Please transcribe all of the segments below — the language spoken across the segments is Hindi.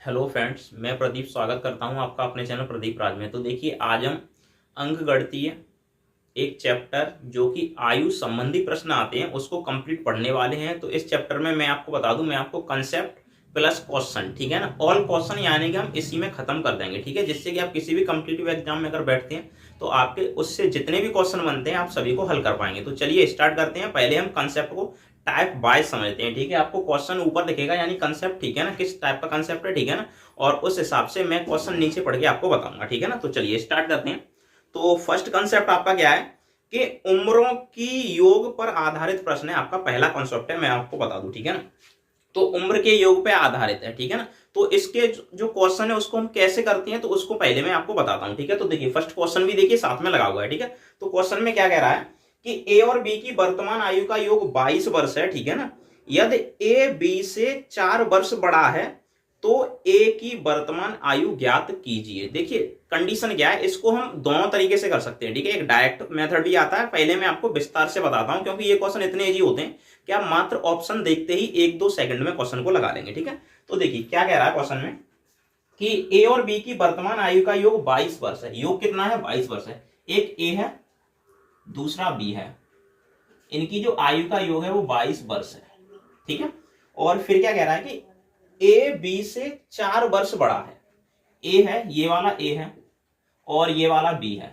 हेलो फ्रेंड्स, मैं प्रदीप स्वागत करता हूं आपका अपने चैनल प्रदीप राज में। तो देखिए, आज हम अंक गणितीय एक चैप्टर जो कि आयु संबंधी प्रश्न आते हैं उसको कंप्लीट पढ़ने वाले हैं। तो इस चैप्टर में मैं आपको बता दूं, मैं आपको कंसेप्ट प्लस क्वेश्चन, ठीक है ना, ऑल क्वेश्चन यानी कि हम इसी में खत्म कर देंगे, ठीक है, जिससे कि आप किसी भी कॉम्पिटिटिव एग्जाम में अगर बैठते हैं तो आपके उससे जितने भी क्वेश्चन बनते हैं आप सभी को हल कर पाएंगे। तो चलिए स्टार्ट करते हैं। पहले हम कंसेप्ट को टाइप वाइज समझते हैं, ठीक है। आपको क्वेश्चन ऊपर दिखेगा यानी कंसेप्ट, ठीक है ना, किस टाइप का कंसेप्ट है, ठीक है ना, और उस हिसाब से मैं क्वेश्चन नीचे पढ़ के आपको बताऊंगा, ठीक है ना। तो चलिए स्टार्ट करते हैं। तो फर्स्ट कंसेप्ट आपका क्या है कि उम्रों की योग पर आधारित प्रश्न है। आपका पहला कॉन्सेप्ट है, मैं आपको बता दूं, ठीक है ना। तो उम्र के योग पे आधारित है, ठीक है ना। तो इसके जो क्वेश्चन है उसको हम कैसे करते हैं तो उसको पहले मैं आपको बताता हूं, ठीक है। तो देखिए, फर्स्ट क्वेश्चन भी देखिए साथ में लगा हुआ है, ठीक है। तो क्वेश्चन में क्या कह रहा है कि ए और बी की वर्तमान आयु का योग 22 वर्ष है, ठीक है ना। यदि ए बी से 4 वर्ष बड़ा है तो ए की वर्तमान आयु ज्ञात कीजिए। देखिए कंडीशन क्या है, इसको हम दोनों तरीके से कर सकते हैं, ठीक है। एक डायरेक्ट मेथड भी आता है, पहले मैं आपको विस्तार से बताता हूं क्योंकि ये क्वेश्चन इतने इजी होते हैं कि आप मात्र ऑप्शन देखते ही 1-2 सेकंड में क्वेश्चन को लगा लेंगे, ठीक है। तो देखिए क्या कह रहा है क्वेश्चन में कि ए और बी की वर्तमान आयु का योग 22 वर्ष है। योग कितना है? 22 वर्ष है। एक ए है, दूसरा बी है, इनकी जो आयु का योग है वो 22 वर्ष है, ठीक है। और फिर क्या कह रहा है कि ए बी से 4 वर्ष बड़ा है। ए है, ये वाला ए है, और ये वाला बी है।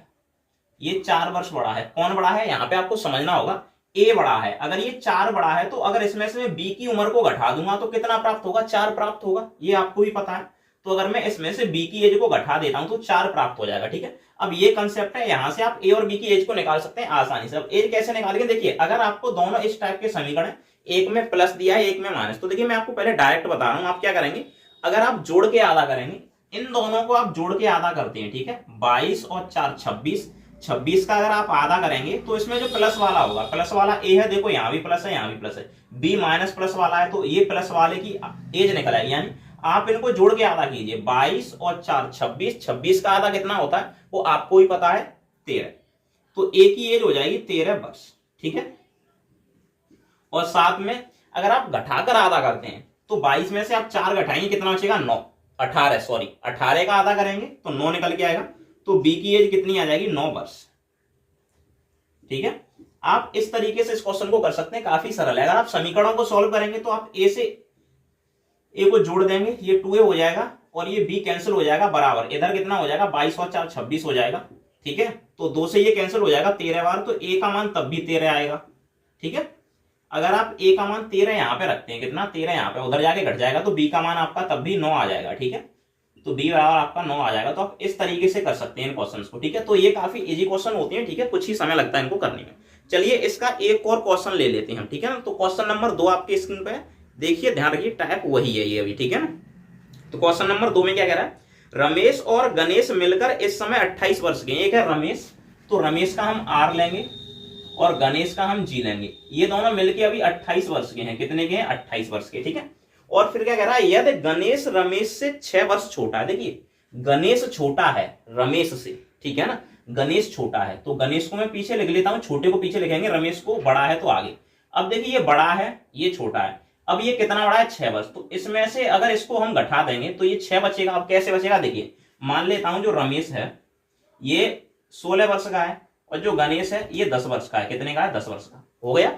ये 4 वर्ष बड़ा है। कौन बड़ा है यहां पे आपको समझना होगा। ए बड़ा है। अगर ये 4 बड़ा है तो अगर इसमें से मैं बी की उम्र को घटा दूंगा तो कितना प्राप्त होगा? 4 प्राप्त होगा, ये आपको भी पता है। तो अगर मैं इसमें से बी की एज को घटा देता हूं तो 4 प्राप्त हो जाएगा, ठीक है। अब ये कंसेप्ट है, यहां से आप ए और बी की एज को निकाल सकते हैं आसानी से। अब एज कैसे निकालेंगे? देखिए, अगर आपको दोनों इस टाइप के समीकरण, एक में प्लस दिया है एक में माइनस, तो देखिए मैं आपको पहले डायरेक्ट बता रहा हूं। आप क्या करेंगे, अगर आप जोड़ के आधा करेंगे, इन दोनों को आप जोड़ के आधा करते हैं, ठीक है। 22 और 4 26, 26 का अगर आप आधा करेंगे तो इसमें जो प्लस वाला होगा, प्लस वाला ए है, देखो यहां भी प्लस है यहां भी प्लस है, बी माइनस प्लस वाला है तो ये प्लस वाले की एज निकल आएगी। यानी आप इनको जोड़ के आधा कीजिए, 22 और 4 26, 26 का आधा कितना होता है वो आपको ही पता है, 13। तो ए की एज हो जाएगी 13 वर्ष, ठीक है। और साथ में अगर आप घटाकर आधा करते हैं तो 22 में से आप 4 घटाएंगे, कितना बचेगा? 9, 18, सॉरी 18 का आधा करेंगे तो 9 निकल के आएगा। तो बी की एज कितनी आ जाएगी? 9 वर्ष, ठीक है। आप इस तरीके से इस क्वेश्चन को कर सकते हैं, काफी सरल है। अगर आप समीकरणों को सॉल्व करेंगे तो आप ए से ए को जोड़ देंगे, ये 2a हो जाएगा और ये b कैंसिल हो जाएगा, बराबर इधर कितना हो जाएगा? 22 और 4 26 हो जाएगा, ठीक है। तो 2 से ये कैंसिल हो जाएगा 13 बार, तो a का मान तब भी 13 आएगा, ठीक है। अगर आप a का मान 13 यहां पे रखते हैं, कितना? 13 यहां पे, उधर जाके घट जाएगा तो b का मान आपका तब भी 9 आ जाएगा, ठीक है। तो b बराबर आपका 9 आ जाएगा। तो आप इस तरीके से कर सकते हैं इन क्वेश्चंस को, ठीक है। तो ये काफी इजी क्वेश्चन होते हैं, ठीक है, कुछ ही समय लगता है इनको करने में। चलिए इसका एक और क्वेश्चन ले लेते हैं हम, ठीक है ना। तो क्वेश्चन नंबर 2 आपके स्क्रीन पे देखिए, ध्यान रखिए, टाइप वही है ये अभी, ठीक है ना। तो क्वेश्चन नंबर 2 में क्या कह रहा है, रमेश और गणेश मिलकर इस समय 28 वर्ष के हैं। एक है रमेश, तो रमेश का हम आर लेंगे और गणेश का हम जी लेंगे। ये दोनों मिलके अभी 28 वर्ष के हैं। कितने के हैं? 28 वर्ष के, ठीक है। और फिर क्या कह रहा है, यदि गणेश रमेश से 6 वर्ष छोटा है। देखिए गणेश छोटा है रमेश से, ठीक है ना, गणेश छोटा है तो गणेश को मैं पीछे लिख लेता हूं, छोटे को पीछे लिखेंगे, रमेश को बड़ा है तो आगे। अब देखिए ये बड़ा है ये छोटा है, अब ये कितना बड़ा है? 6 वर्ष। तो इसमें से अगर इसको हम घटा देंगे तो ये 6 बचेगा। अब कैसे बचेगा? देखिए मान लेता हूं जो रमेश है ये 16 वर्ष का है और जो गणेश है ये 10 वर्ष का है। कितने का है? 10 वर्ष का। हो गया।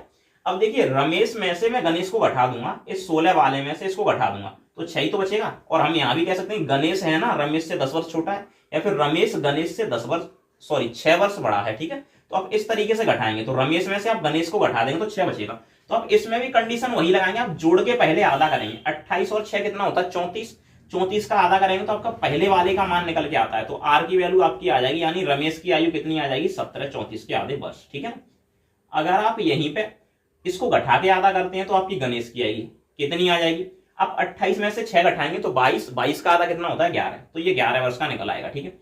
अब देखिए रमेश में से मैं गणेश को घटा दूंगा, इस 16 वाले में से इसको घटा दूंगा तो 6 ही तो बचेगा। और हम यहां भी कह सकते हैं गणेश है ना रमेश से 10 वर्ष छोटा है, या फिर रमेश गणेश से 10 वर्ष, सॉरी 6 वर्ष बड़ा है, ठीक है। तो आप इस तरीके से घटाएंगे तो रमेश में से आप गणेश को घटा देंगे तो 6 बचेगा। तो आप इसमें भी कंडीशन वही लगाएंगे, आप जोड़ के पहले आधा करेंगे। 28 और 6 कितना होता है? 34। 34 का आधा करेंगे तो आपका पहले वाले का मान निकल के आता है, तो आर की वैल्यू आपकी आ जाएगी, यानी रमेश की आयु कितनी आ जाएगी? 17, 34 के आधे वर्ष, ठीक है। अगर आप यहीं पे इसको घटा के आधा करते हैं तो आपकी गणेश की आएगी, कितनी आ जाएगी? आप 28 में से 6 घटाएंगे तो 22, 22 का आधा कितना होता है? 11, तो ये 11 वर्ष का निकल आएगा, ठीक है।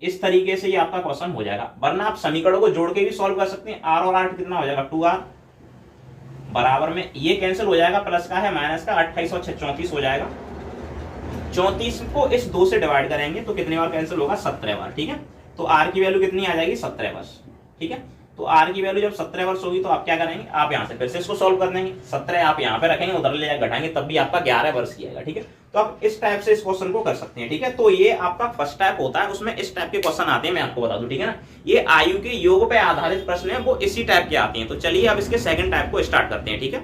इस तरीके से ये आपका क्वेश्चन हो जाएगा। वरना आप समीकरणों को जोड़ के भी सॉल्व कर सकते हैं। आर और 8 कितना हो जाएगा? 2r, बराबर में ये कैंसिल हो जाएगा, प्लस का है माइनस का, 28 और 6 34 हो जाएगा। 34 को इस 2 से डिवाइड करेंगे तो कितने बार कैंसिल होगा? 17 बार, ठीक है। तो आर की वैल्यू कितनी आ जाएगी? 17 वर्ष, ठीक है। तो आर की वैल्यू जब 17 वर्ष होगी तो आप क्या करेंगे, आप यहां से फिर से इसको सॉल्व कर देंगे। 17 आप यहां पे रखेंगे, उधर ले जाकर घटाएंगे तब भी आपका 11 वर्ष ही आएगा, ठीक है। तो आप इस टाइप से इस क्वेश्चन को कर सकते हैं, ठीक है। तो ये आपका फर्स्ट टाइप होता है, उसमें इस टाइप के क्वेश्चन आते हैं, मैं आपको बता दूं, ठीक है ना। ये आयु के योग पे आधारित प्रश्न है, वो इसी टाइप के आते हैं। तो चलिए अब इसके सेकंड टाइप को स्टार्ट करते हैं, ठीक है।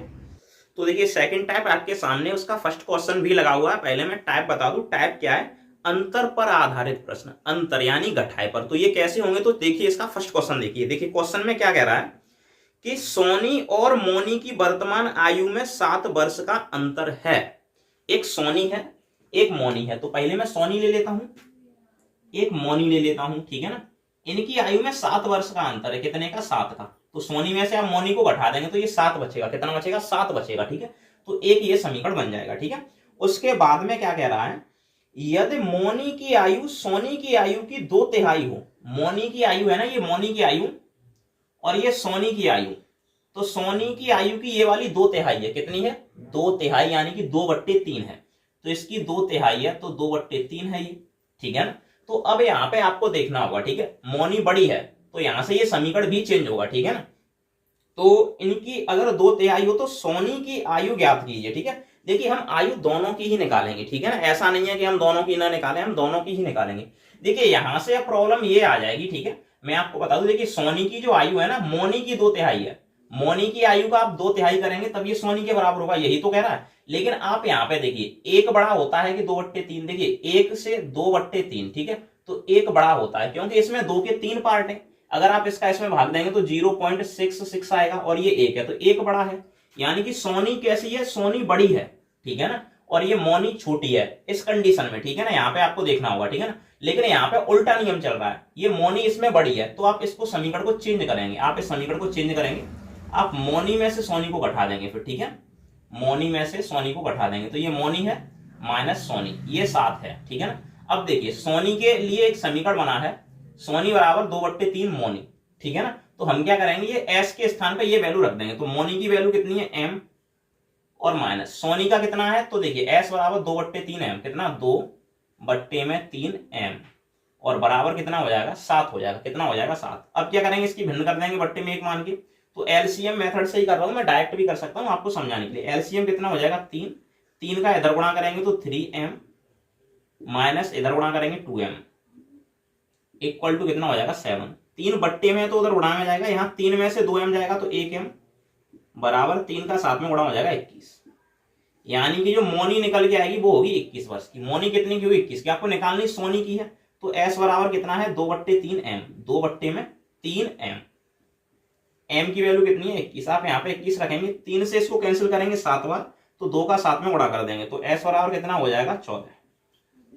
तो देखिए सेकंड टाइप आपके सामने, उसका फर्स्ट क्वेश्चन भी लगा हुआ है। पहले मैं टाइप बता दूं, टाइप क्या है, अंतर पर आधारित प्रश्न, अंतर यानी घटाए पर। तो ये कैसे होंगे, तो देखिए इसका फर्स्ट क्वेश्चन देखिए। देखिए क्वेश्चन में क्या कह रहा है कि सोनी और मोनी की वर्तमान आयु में 7 वर्ष का अंतर है। एक सोनी है, एक मोनी है। तो पहले मैं सोनी ले लेता हूं, एक मोनी ले लेता हूं, ठीक है ना। इनकी आयु में 7 वर्ष का अंतर है, कितने का, 7 का। तो सोनी में से आप मोनी को घटा देंगे तो ये 7 बचेगा, कितना बचेगा, 7 बचेगा, ठीक है। तो एक ये समीकरण बन जाएगा, ठीक है। उसके बाद में क्या कह रहा है, यदि मोनी की आयु सोनी की आयु की 2/3 हो, मोनी की आयु है ना, ये मोनी की आयु और ये सोनी की आयु, तो सोनी की आयु की ये वाली 2/3 है, कितनी है, 2/3 यानी कि 2/3 है। तो इसकी 2/3 है तो 2/3 है ये, ठीक है ना। तो अब यहाँ पे आपको देखना होगा, ठीक है, मोनी बड़ी है तो यहां से ये समीकरण भी चेंज होगा, ठीक है ना। तो इनकी अगर 2/3 हो तो सोनी की आयु ज्ञात कीजिए, ठीक है। देखिए हम आयु दोनों की ही निकालेंगे, ठीक है ना, ऐसा नहीं है कि हम दोनों की ना निकालें, हम दोनों की ही निकालेंगे। देखिए यहां से प्रॉब्लम ये आ जाएगी, ठीक है, मैं आपको बता दूं। देखिए सोनी की जो आयु है ना, मोनी की 2/3 है, मोनी की आयु का आप 2/3 करेंगे तब ये सोनी के बराबर होगा, यही तो कह रहा है। लेकिन आप यहाँ पे देखिए एक बड़ा होता है कि 2/3, देखिए 1 से 2/3, ठीक है। तो एक बड़ा होता है क्योंकि इसमें 2 के 3 पार्ट है। अगर आप इसका इसमें भाग देंगे तो 0.66 आएगा और ये 1 है तो 1 बड़ा है, यानी कि सोनी कैसी है, सोनी बड़ी है, ठीक है ना, और ये मोनी छोटी है इस कंडीशन में, ठीक है ना। यहाँ पे आपको देखना होगा, ठीक है ना। लेकिन यहाँ पे उल्टा नियम चल रहा है, ये मोनी इसमें बड़ी है तो आप इसको समीकरण को चेंज करेंगे, आप इस समीकरण को चेंज करेंगे, आप मोनी में से सोनी को घटा देंगे फिर, ठीक है, मोनी में से सोनी को घटा देंगे तो ये मोनी है माइनस सोनी, ये 7 है, ठीक है ना। अब देखिए सोनी के लिए एक समीकरण बना है, सोनी बराबर 2/3 मोनी, ठीक है ना। तो हम क्या करेंगे, ये एस के स्थान पे ये वैल्यू रख देंगे। तो मोनी की वैल्यू कितनी है, एम, और माइनस सोनी का कितना है, तो देखिए एस बराबर 2/3 एम, कितना, 2/3 एम, और बराबर कितना हो जाएगा, 7 हो जाएगा, कितना हो जाएगा, 7। अब क्या करेंगे, इसकी भिन्न कर देंगे बट्टे में 1 मान के। तो एलसीएम मेथड से ही कर रहा हूं मैं, डायरेक्ट भी कर सकता हूं आपको समझाने के लिए। एलसीएम कितना हो जाएगा, 3 का इधर गुणा करेंगे तो 3m माइनस इधर गुणा करेंगे 2m इक्वल टू कितना हो जाएगा, 7। 3 बट्टे में तो उधर गुणा में जाएगा, यहाँ 3 में से 2m जाएगा तो 1m बराबर 3 का 7 में गुणा हो जाएगा 21। यानी कि जो मोनी निकल के आएगी वो होगी 21 वर्ष की। मोनी कितनी की हुई, 21 की, आपको निकालनी सोनी की है। तो s बराबर कितना है, 2/3m, 2/3m, m की वैल्यू कितनी है, 21। आप यहाँ पे 21 रखेंगे, 3 से इसको कैंसिल करेंगे 7 बार, तो 2 का 7 में गुणा कर देंगे तो s बराबर कितना हो जाएगा, 14।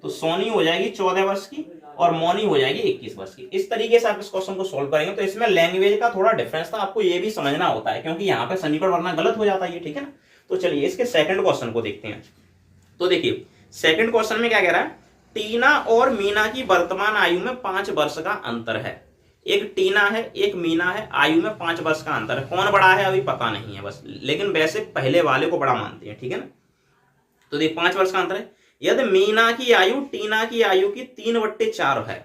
तो सोनी हो जाएगी 14 वर्ष की और मोनी हो जाएगी 21 वर्ष की। इस तरीके से आप इस क्वेश्चन को सोल्व करेंगे। तो इसमें लैंग्वेज का थोड़ा डिफरेंस था, आपको ये भी समझना होता है क्योंकि यहाँ पे समीकरण वरना गलत हो जाता है, ठीक है ना। तो चलिए इसके सेकंड क्वेश्चन को देखते हैं। तो देखिए सेकंड क्वेश्चन में क्या कह रहा है, टीना और मीना की वर्तमान आयु में 5 वर्ष का अंतर है। एक टीना है, एक मीना है, आयु में 5 वर्ष का अंतर है। कौन बड़ा है अभी पता नहीं है बस, लेकिन वैसे पहले वाले को बड़ा मानते हैं, ठीक है ना। तो देख 5 वर्ष का अंतर है। यदि मीना की आयु टीना की आयु की 3/4 है,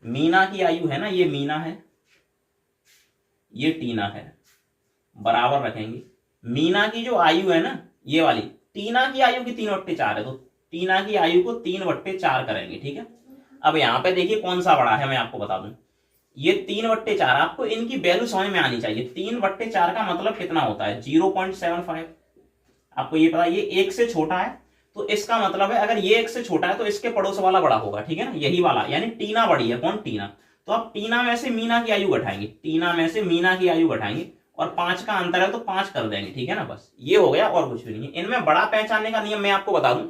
मीना की आयु है ना, ये मीना है, ये टीना है, बराबर रखेंगे। मीना की जो आयु है ना, ये वाली, टीना की आयु की 3/4 है, तो टीना की आयु को 3/4 करेंगे, ठीक है। अब यहाँ पे देखिए कौन सा बड़ा है, मैं आपको बता दूं, ये 3/4। आपको इनकी वैल्यू समझ में आनी चाहिए। 3/4 का मतलब कितना होता है, 0.75। आपको ये पता, ये 1 से छोटा है तो इसका मतलब है अगर ये 1 से छोटा है तो इसके पड़ोस वाला बड़ा होगा, ठीक है ना, यही वाला, यानी टीना बड़ी है। कौन, टीना। तो आप टीना में से मीना की आयु घटाएंगे, टीना में से मीना की आयु घटाएंगे और 5 का अंतर है तो 5 कर देंगे, ठीक है ना, बस ये हो गया और कुछ भी नहीं है। इनमें बड़ा पहचानने का नियम मैं आपको बता दूं,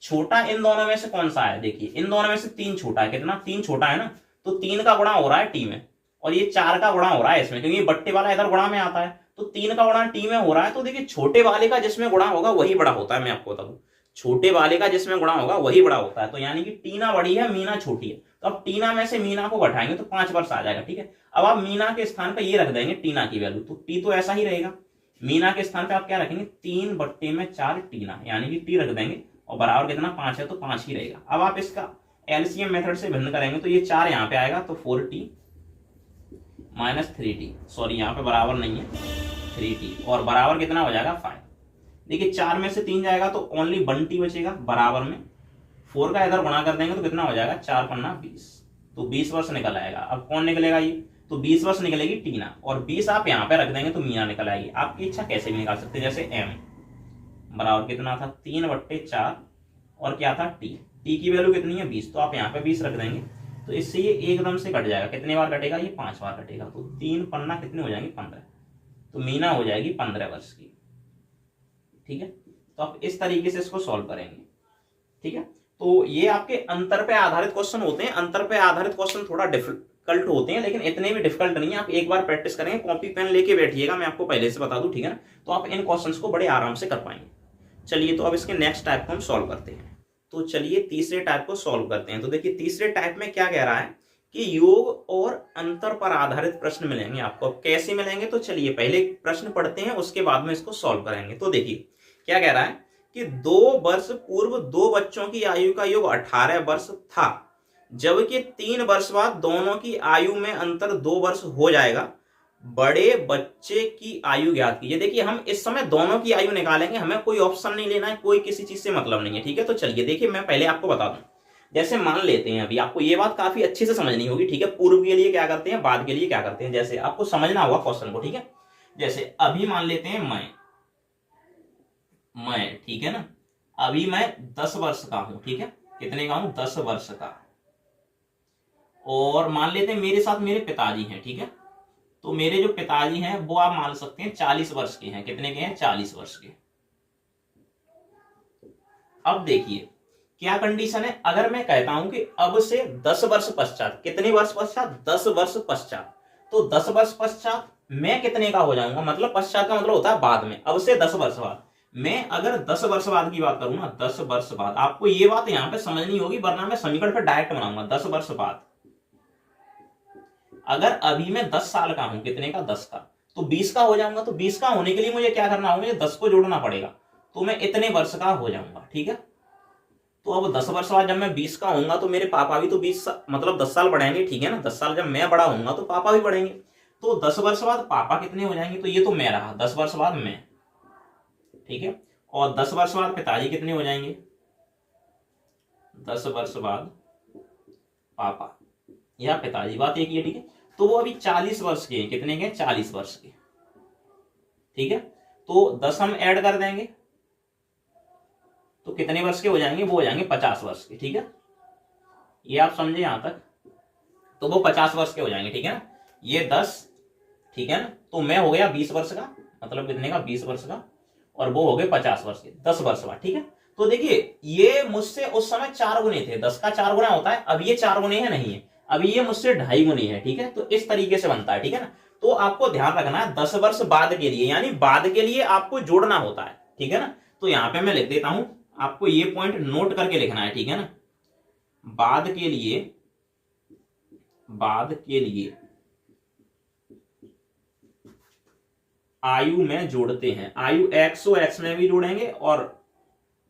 छोटा इन दोनों में से कौन सा है, देखिए इन दोनों में से 3 छोटा है, कितना, 3 छोटा है ना, तो 3 का गुणा हो रहा है टी में और ये 4 का गुणा हो रहा है इसमें, क्योंकि ये बट्टे वाला इधर गुणा में आता है, तो 3 का गुणा टी में हो रहा है। तो देखिए छोटे वाले का जिसमें गुणा होगा वही बड़ा होता है, मैं आपको बता दूं, छोटे वाले का जिसमें गुणा होगा वही बड़ा होता है। तो यानी कि टीना बड़ी है, मीना छोटी है, तो अब टीना में से मीना को घटाएंगे तो 5 वर्ष आ जाएगा, ठीक है। अब आप मीना के स्थान पर ये रख देंगे टीना की वैल्यू, तो टी तो ऐसा ही रहेगा। मीना के स्थान पे आप क्या रखेंगे, 3/4 टीना, यानी कि टी रख देंगे और बराबर कितना, 5 है तो 5 ही रहेगा। अब आप इसका एलसीएम मेथड से भिन्न करेंगे तो ये 4 यहाँ पे आएगा तो 4t माइनस 3t, सॉरी यहाँ पे बराबर नहीं है 3t, और बराबर कितना हो जाएगा 5। देखिए 4 में से 3 जाएगा तो ओनली 1 टी बचेगा बराबर में 4 का इधर गुणा कर देंगे तो कितना हो जाएगा 4 पन्ना 20, तो 20 वर्ष निकल आएगा। अब कौन निकलेगा ये, तो 20 वर्ष निकलेगी टीना, और 20 आप यहाँ पे रख देंगे तो मीना निकल आएगी। आपकी इच्छा कैसे भी निकाल सकते हैं, जैसे एम बराबर कितना था 3/4 और क्या था टी, टी की वैल्यू कितनी है 20, तो आप यहाँ पे 20 रख देंगे तो इससे ये एकदम से कट जाएगा। कितने बार कटेगा, ये 5 बार कटेगा, तो 3 पन्ना कितने हो जाएंगे 15, तो मीना हो जाएगी 15 वर्ष की। ठीक है, तो आप इस तरीके से इसको सॉल्व करेंगे। ठीक है, तो ये आपके अंतर पे आधारित क्वेश्चन होते हैं। अंतर पे आधारित क्वेश्चन थोड़ा डिफिकल्ट होते हैं, लेकिन इतने भी डिफिकल्ट नहीं है। आप एक बार प्रैक्टिस करेंगे, कॉपी पेन लेके बैठिएगा, मैं आपको पहले से बता दूं, ठीक है ना, तो आप इन क्वेश्चंस को बड़े आराम से कर पाएंगे। चलिए, तो अब इसके नेक्स्ट टाइप को हम सॉल्व करते हैं। तो चलिए तीसरे टाइप को सॉल्व करते हैं। तो देखिए तीसरे टाइप में क्या कह रहा है कि योग और अंतर पर आधारित प्रश्न मिलेंगे आपको। अब कैसे मिलेंगे, तो चलिए पहले प्रश्न पढ़ते हैं, उसके बाद में इसको सॉल्व करेंगे। तो देखिए क्या कह रहा है कि 2 वर्ष पूर्व 2 बच्चों की आयु का योग 18 वर्ष था, जबकि 3 वर्ष बाद दोनों की आयु में अंतर 2 वर्ष हो जाएगा। बड़े बच्चे की आयु ज्ञात कीजिए। देखिए हम इस समय दोनों की आयु निकालेंगे, हमें कोई ऑप्शन नहीं लेना है, कोई किसी चीज से मतलब नहीं है। ठीक है, तो चलिए देखिए मैं पहले आपको बता दूं। जैसे मान लेते हैं, अभी आपको ये बात काफी अच्छे से समझनी होगी। ठीक है, पूर्व के लिए क्या करते हैं, बाद के लिए क्या करते हैं, जैसे आपको समझना होगा क्वेश्चन को। ठीक है, जैसे अभी मान लेते हैं मैं ठीक है ना, अभी मैं 10 वर्ष का हूं। ठीक है, कितने का हूं, 10 वर्ष का। और मान लेते हैं मेरे साथ मेरे पिताजी हैं। ठीक है, तो मेरे जो पिताजी हैं वो आप मान सकते हैं 40 वर्ष के हैं। कितने के हैं, 40 वर्ष के। अब देखिए क्या कंडीशन है, अगर मैं कहता हूं कि अब से 10 वर्ष पश्चात, कितने वर्ष पश्चात, 10 वर्ष पश्चात, तो 10 वर्ष पश्चात मैं कितने का हो जाऊंगा, मतलब पश्चात का मतलब होता है बाद में, अब से 10 वर्ष बाद। मैं अगर 10 वर्ष बाद की बात करूं ना, 10 वर्ष बाद, आपको ये बात यहां पे समझनी होगी, वरना मैं समीकरण पर डायरेक्ट बनाऊंगा। 10 वर्ष बाद, अगर अभी मैं 10 साल का हूं, कितने का, 10 का, तो 20 का हो जाऊंगा। तो 20 का होने के लिए मुझे क्या करना होगा, मुझे 10 को जोड़ना पड़ेगा, तो मैं इतने वर्ष का हो जाऊंगा। ठीक है, तो अब 10 वर्ष बाद जब मैं 20 का होऊंगा तो मेरे पापा भी तो 20 मतलब 10 साल बढ़ेंगे। ठीक है ना, 10 साल जब मैं बड़ा होऊंगा तो पापा भी बढ़ेंगे। तो 10 वर्ष बाद पापा कितने हो जाएंगे, तो ये तो मैं रहा 10 वर्ष बाद मैं। ठीक है, और 10 वर्ष बाद पिताजी कितने हो जाएंगे, 10 वर्ष बाद पापा या पिताजी, बात एक ही है। ठीक है, तो वो अभी 40 वर्ष के हैं। कितने के, 40 वर्ष के। ठीक है, तो 10 हम ऐड कर देंगे तो कितने वर्ष के हो जाएंगे, वो हो जाएंगे 50 वर्ष के। ठीक है, ये आप समझे यहां तक, तो वो 50 वर्ष के हो जाएंगे। ठीक है ना, ये 10, ठीक है ना, तो मैं हो गया 20 वर्ष का, मतलब कितने का, 20 वर्ष का, और वो हो गए 50 वर्ष के, 10 वर्ष बाद। ठीक है, तो देखिए ये मुझसे उस समय 4 गुने थे, 10 का 4 गुना होता है, अब ये 4 गुने है नहीं है, अभी ये मुझसे 2.5 गुने है। ठीक है, तो इस तरीके से बनता है। ठीक है ना, तो आपको ध्यान रखना है 10 वर्ष बाद के लिए, यानी बाद के लिए आपको जोड़ना होता है। ठीक है ना, तो यहां पे मैं लिख देता हूं, आपको ये पॉइंट नोट करके लिखना है। ठीक है ना, बाद के लिए, बाद के लिए आयु में जोड़ते हैं, आयु एक्स ओ एक्स में भी जोड़ेंगे और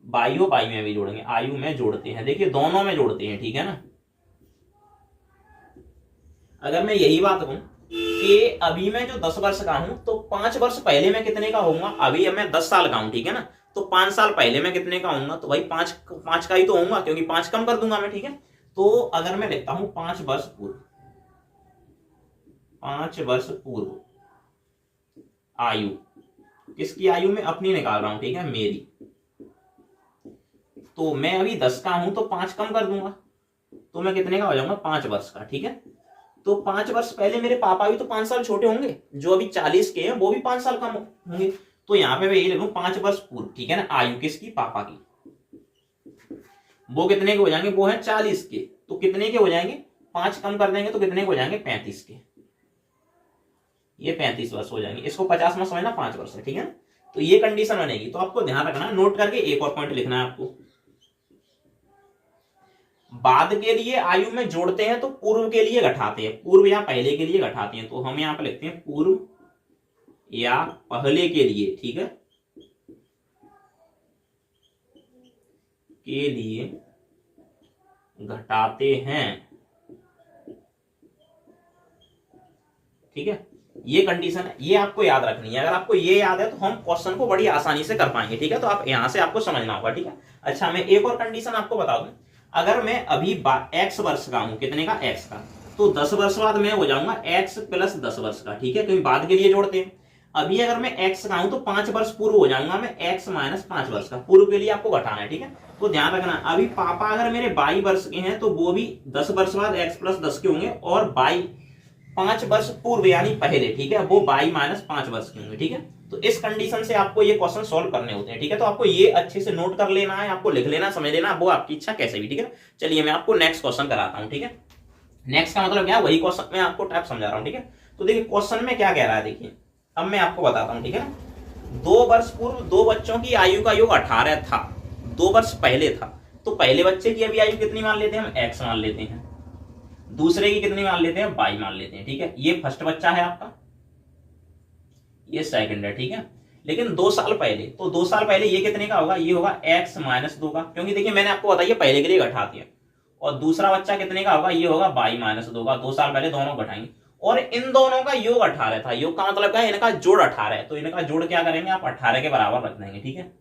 वाई ओ वाई में भी जोड़ेंगे, आयु में जोड़ते हैं। देखिए दोनों में जोड़ते हैं। ठीक है ना, अगर मैं यही बात कहूं कि अभी मैं जो 10 वर्ष का हूं तो 5 वर्ष पहले मैं कितने का होऊंगा, अभी मैं 10 साल का हूं। ठीक है ना, तो 5 साल पहले मैं कितने का होऊंगा, तो भाई 5 का ही तो होऊंगा, क्योंकि 5 कम कर दूंगा मैं। ठीक है, तो अगर मैं लिखता हूं 5 वर्ष पूर्व, 5 वर्ष पूर्व आयु, किसकी आयु में, अपनी निकाल रहा हूं। ठीक है, मेरी, तो मैं अभी 10 का हूं तो 5 कम कर दूंगा, तो मैं कितने का हो जाऊंगा, 5 वर्ष का। ठीक है, तो 5 वर्ष पहले मेरे पापा भी तो 5 साल छोटे होंगे, जो अभी 40 के हैं वो भी 5 साल कम होंगे, तो यहां पे मैं यही लिखूं 5 वर्ष पूर्व। ठीक है ना, आयु किसकी, पापा की, वो कितने के हो जाएंगे, वो है 40 के, तो कितने के हो जाएंगे, 5 कम कर देंगे तो कितने के हो जाएंगे, 35 के, ये 35 वर्ष हो जाएंगे। इसको 50 में समझना, 5 वर्ष है। ठीक है ना, तो ये कंडीशन बनेगी, तो आपको ध्यान रखना, नोट करके एक और पॉइंट लिखना है आपको, बाद के लिए आयु में जोड़ते हैं तो पूर्व के लिए घटाते हैं, पूर्व या पहले के लिए घटाते हैं, तो हम यहां पर लिखते हैं पूर्व या पहले के लिए। ठीक है, के लिए घटाते हैं। ठीक है, ये कंडीशन है, ये आपको याद रखनी है। अगर आपको ये याद है तो हम क्वेश्चन को बड़ी आसानी से कर पाएंगे, ठीक है। तो आप यहां से आपको समझना होगा, ठीक है। अच्छा, मैं एक और कंडीशन आपको बता दूं। अगर मैं अभी x वर्ष का हूं, कितने का, x का, तो 10 वर्ष बाद मैं हो जाऊंगा x प्लस 10 वर्ष का, ठीक है, क्योंकि बाद के लिए जोड़ते हैं। अभी अगर मैं x का हूं तो 5 वर्ष पूर्व हो जाऊंगा मैं x माइनस 5 वर्ष का, पूर्व के लिए आपको घटाना है, ठीक है। तो ध्यान रखना, अभी पापा अगर मेरे 22 वर्ष के हैं तो वो भी 10 वर्ष बाद x प्लस 10 के होंगे, और 5 वर्ष पूर्व यानी पहले, ठीक है, वो 22 माइनस 5 वर्ष के होंगे, ठीक है। तो इस कंडीशन से आपको ये क्वेश्चन सॉल्व करने होते हैं, ठीक है। तो आपको ये अच्छे से नोट कर लेना है, आपको लिख लेना, समझ लेना, वो आपकी इच्छा कैसे भी, ठीक है। चलिए मैं आपको नेक्स्ट क्वेश्चन कराता हूं, ठीक है। नेक्स्ट का मतलब क्या, वही क्वेश्चन मैं आपको टाइप समझा रहा हूं, ठीक है। तो देखिए क्वेश्चन में क्या कह रहा है, देखिए अब मैं आपको बताता हूं, ठीक है। 2 वर्ष पूर्व 2 बच्चों की आयु का योग 18 था, 2 वर्ष पहले था, तो पहले बच्चे की अभी आयु कितनी मान लेते हैं हम, x मान लेते हैं। दूसरे की कितनी मान लेते हैं, y मान लेते हैं, ठीक है। ये फर्स्ट बच्चा है आपका, ये सेकंड है, ठीक है। लेकिन 2 साल पहले, तो 2 साल पहले ये कितने का होगा, ये होगा x माइनस 2 का, क्योंकि देखिए मैंने आपको बताया पहले के लिए घटा दिया। और दूसरा बच्चा कितने का होगा, ये होगा y माइनस 2 का, 2 साल पहले दोनों घटाएंगे। और इन दोनों का योग 18 था, योग का मतलब क्या है, इनका जोड़ 18 है, तो इनका जोड़ क्या करेंगे आप, 18 के बराबर रख देंगे, ठीक है।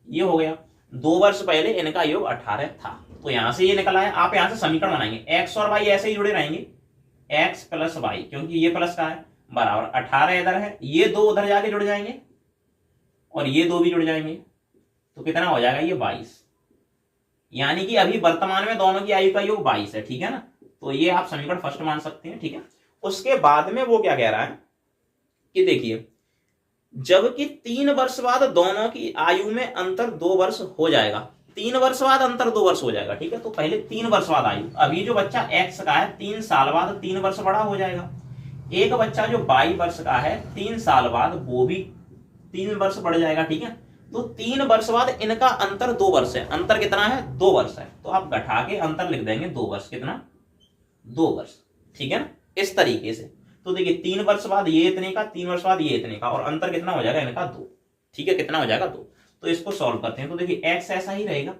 ये हो गया, 2 वर्ष पहले इनका योग 18 था, तो यहां से ये निकला है। आप यहां से समीकरण बनाएंगे, x और y ऐसे ही जुड़े रहेंगे, x प्लस y, क्योंकि ये प्लस का है, बराबर 18 इधर है, ये 2 उधर जाके जुड़ जाएंगे, और ये 2 भी जुड़ जाएंगे, तो कितना हो जाएगा, ये 22। यानी कि अभी वर्तमान में दोनों की आयु का योग 22 है, ठीक है ना। तो ये आप समीकरण फर्स्ट मान सकते हैं, ठीक है। उसके बाद में वो क्या कह रहा है कि देखिए, जबकि 3 वर्ष बाद दोनों की आयु में अंतर 2 वर्ष हो जाएगा, 3 वर्ष बाद अंतर 2 वर्ष हो जाएगा, ठीक है। तो पहले 3 वर्ष बाद आयु, अभी जो बच्चा x का है 3 साल बाद 3 वर्ष बड़ा हो जाएगा। एक बच्चा जो 22 वर्ष का है 3 साल बाद वो भी 3 वर्ष बढ़ जाएगा, ठीक है। तो 3 वर्ष बाद इनका अंतर 2 वर्ष है, अंतर कितना है, 2 वर्ष है, तो आप घटा के अंतर लिख देंगे 2 वर्ष, कितना, 2 वर्ष, ठीक है ना, इस तरीके से। तो देखिए 3 वर्ष बाद ये इतने का, 3 वर्ष बाद ये इतने का, और अंतर कितना हो जाएगा इनका, 2, ठीक है, कितना हो जाएगा, 2। तो इसको सॉल्व करते हैं, तो देखिए x ऐसा ही रहेगा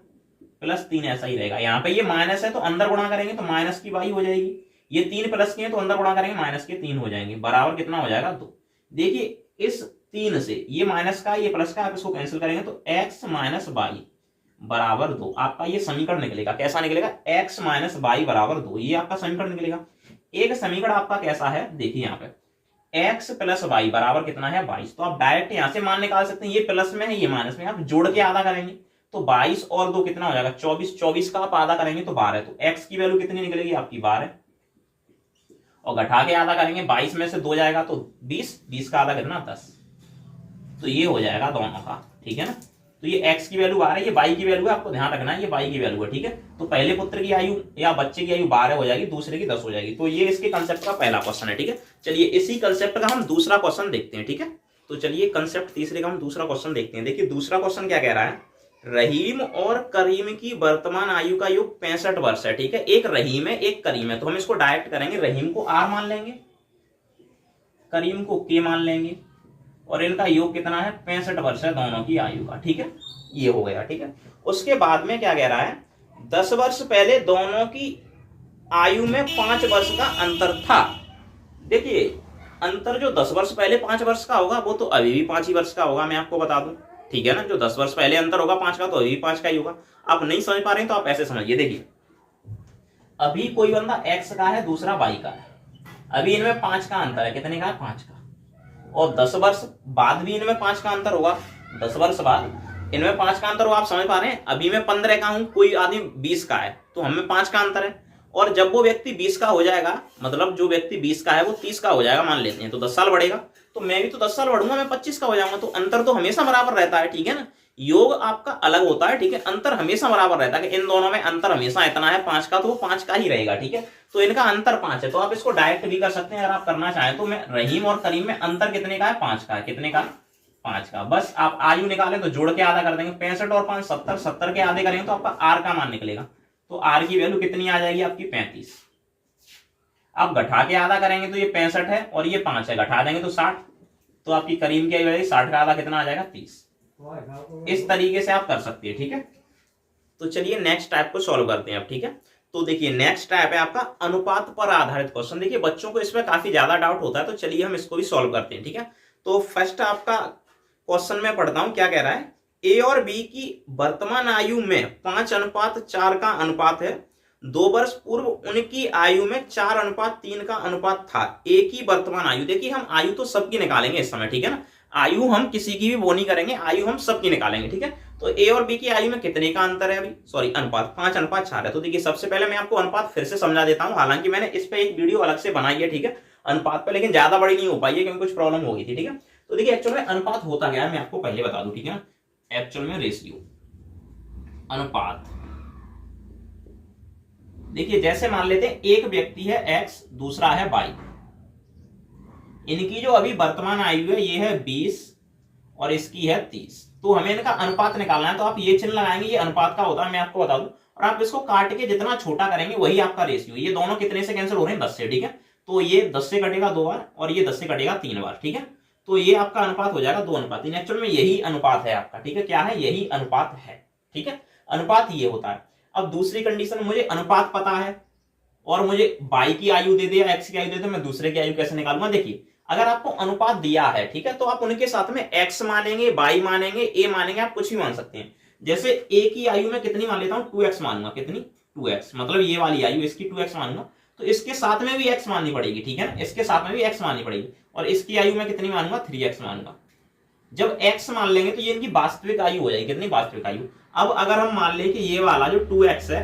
प्लस 3 ऐसा ही रहेगा, यहाँ पे ये माइनस है तो अंदर गुणा करेंगे तो माइनस की y हो जाएगी, ये 3 प्लस के हैं तो अंदर गुणा करेंगे माइनस के 3 हो जाएंगे, बराबर कितना हो जाएगा, 2। देखिए इस 3 से ये माइनस का ये प्लस का, आप इसको कैंसिल करेंगे तो x माइनस वाई बराबर 2, आपका ये समीकरण निकलेगा। कैसा निकलेगा, x माइनस वाई बराबर 2, ये आपका समीकरण निकलेगा। एक समीकरण आपका कैसा है, देखिए यहाँ पे x प्लस वाई बराबर कितना है, 22। तो आप डायरेक्ट यहां से मान निकाल सकते हैं, ये प्लस में है ये माइनस में, आप जोड़ के आधा करेंगे तो 22 और 2 कितना हो जाएगा, 24, 24 का आप आधा करेंगे तो 12, तो x की वैल्यू कितनी निकलेगी आपकी, 12, और घटा के आधा करेंगे 22 में से 2 जाएगा तो 20, 20 का आधा कितना, 10। तो ये हो जाएगा दोनों का, ठीक है ना। तो ये x की वैल्यू 12 है, ये y की वैल्यू है, आपको ध्यान रखना है ये y की वैल्यू है, ठीक है। तो पहले पुत्र की आयु या बच्चे की आयु 12 हो जाएगी, दूसरे की 10 हो जाएगी। तो ये इसके कंसेप्ट का पहला क्वेश्चन है, ठीक है। चलिए इसी कंसेप्ट का हम दूसरा क्वेश्चन देखते हैं, ठीक है। तो चलिए कंसेप्ट तीसरे का हम दूसरा क्वेश्चन देखते हैं। देखिए दूसरा क्वेश्चन क्या कह रहा है, रहीम और करीम की वर्तमान आयु का योग 65 वर्ष है, ठीक है। एक रहीम है एक करीम है, तो हम इसको डायरेक्ट करेंगे, रहीम को r मान लेंगे, करीम को k मान लेंगे, और इनका योग कितना है, 65 वर्ष है दोनों की आयु का, ठीक है। ये हो गया, ठीक है। उसके बाद में क्या कह रहा है, 10 वर्ष पहले दोनों की आयु में 5 वर्ष का अंतर था। देखिए अंतर जो 10 वर्ष पहले 5 वर्ष का होगा वो तो अभी भी 5 ही वर्ष का होगा, मैं आपको बता दूं, ठीक है ना। जो 10 वर्ष पहले अंतर होगा 5 का तो अभी भी 5 का ही होगा। आप नहीं समझ पा रहे हैं तो आप ऐसे समझिए, देखिए अभी कोई बंदा x का है दूसरा y का है, अभी इनमें 5 का अंतर है, कितने का है, 5 का, और 10 वर्ष बाद भी इनमें 5 का अंतर होगा, 10 वर्ष बाद इनमें 5 का अंतर होगा। आप समझ पा रहे हैं, अभी मैं 15 का हूं, कोई आदमी 20 का है, तो हमें 5 का अंतर है, और जब वो व्यक्ति 20 का हो जाएगा, मतलब जो व्यक्ति 20 का है वो 30 का हो जाएगा मान लेते हैं, तो 10 साल बढ़ेगा, तो मैं भी तो 10 साल बढ़ूंगा, मैं 25 का हो जाऊंगा, तो अंतर तो हमेशा बराबर रहता है, ठीक है ना। योग आपका अलग होता है, ठीक है, अंतर हमेशा बराबर रहता है कि इन दोनों में अंतर हमेशा इतना है 5 का, तो वो 5 का ही रहेगा, ठीक है। तो इनका अंतर 5 है, तो आप इसको डायरेक्ट भी कर सकते हैं अगर आप करना चाहें तो। मैं रहीम और करीम में अंतर कितने का है, 5 का है, कितने का, 5 का। बस आप आयु निकालें तो जोड़ के आधा कर देंगे, 65 और 5 70, 70 के आधे करेंगे तो आपका आर का मान निकलेगा, तो आर की वैल्यू कितनी आ जाएगी आपकी, 35। आप घटा के आधा करेंगे तो ये 65 है और ये 5 है, घटा देंगे तो 60, तो आपकी करीम की आयु 60 का आधा कितना आ जाएगा, 30। इस तरीके से आप कर सकते हैं, ठीक है। तो चलिए नेक्स्ट टाइप को सॉल्व करते हैं अब, ठीक है। तो देखिए नेक्स्ट टाइप है आपका अनुपात पर आधारित क्वेश्चन। देखिए बच्चों को इसमें काफी ज्यादा डाउट होता है, तो चलिए हम इसको भी सॉल्व करते हैं, ठीक है। तो फर्स्ट आपका क्वेश्चन में पढ़ता हूं, क्या कह रहा है। ए और बी की वर्तमान आयु में 5:4 का अनुपात है। 2 वर्ष पूर्व उनकी आयु में 4:3 का अनुपात था। ए की वर्तमान आयु, देखिए हम आयु तो सबकी निकालेंगे इस समय, ठीक है ना। आयु हम किसी की भी वो नहीं करेंगे, आयु हम सबकी निकालेंगे, ठीक है। तो ए और बी की आयु में कितने का अंतर है, अभी सॉरी अनुपात 5:4 है। तो देखिए सबसे पहले मैं आपको अनुपात फिर से समझा देता हूं, हालांकि मैंने इस पे एक वीडियो अलग से बनाई है, ठीक है, अनुपात पे, लेकिन ज्यादा बड़ी नहीं हो पाई है क्योंकि कुछ प्रॉब्लम हो गई थी, ठीक है। तो देखिए एक्चुअल में अनुपात होता क्या है मैं आपको पहले बता दूं, ठीक है ना। एक्चुअल में रेशियो अनुपात, देखिए जैसे मान लेते हैं एक व्यक्ति है एक्स, दूसरा है वाई। इनकी जो अभी वर्तमान आयु है ये है 20 और इसकी है 30। तो हमें इनका अनुपात निकालना है, तो आप ये चिन्ह लगाएंगे, ये अनुपात का होता है, मैं आपको बता दूं। और आप इसको काट के जितना छोटा करेंगे वही आपका रेशियो। ये दोनों कितने से कैंसिल हो रहे हैं, 10 से, ठीक है। तो ये 10 से कटेगा 2 बार और ये 10 से कटेगा 3 बार, ठीक है। तो ये आपका अनुपात हो जाएगा 2:3। एक्चुअल में यही अनुपात है आपका, ठीक है। क्या है, यही अनुपात है, ठीक है। अनुपात ये होता है। अब दूसरी कंडीशन, मुझे अनुपात पता है और मुझे वाई की आयु दे दिया, एक्स की आयु दे दे, मैं दूसरे की आयु कैसे निकालूंगा। देखिए अगर आपको अनुपात दिया है, ठीक है, तो आप उनके साथ में एक्स मानेंगे, वाई मानेंगे, ए मानेंगे, आप कुछ भी मान सकते हैं। जैसे ए की आयु में कितनी मान लेता हूं, 2x मानूंगा। कितनी, 2x, मतलब ये वाली आयु इसकी 2x मानूंगा। तो इसके साथ में भी x माननी पड़ेगी, ठीक है ना, इसके साथ में भी x माननी पड़ेगी। और इसकी आयु में कितनी मानूंगा, 3x मानूंगा। जब x मान लेंगे तो ये इनकी वास्तविक आयु हो जाएगी। कितनी, वास्तविक आयु। अब अगर हम मान लें कि ये वाला जो 2x है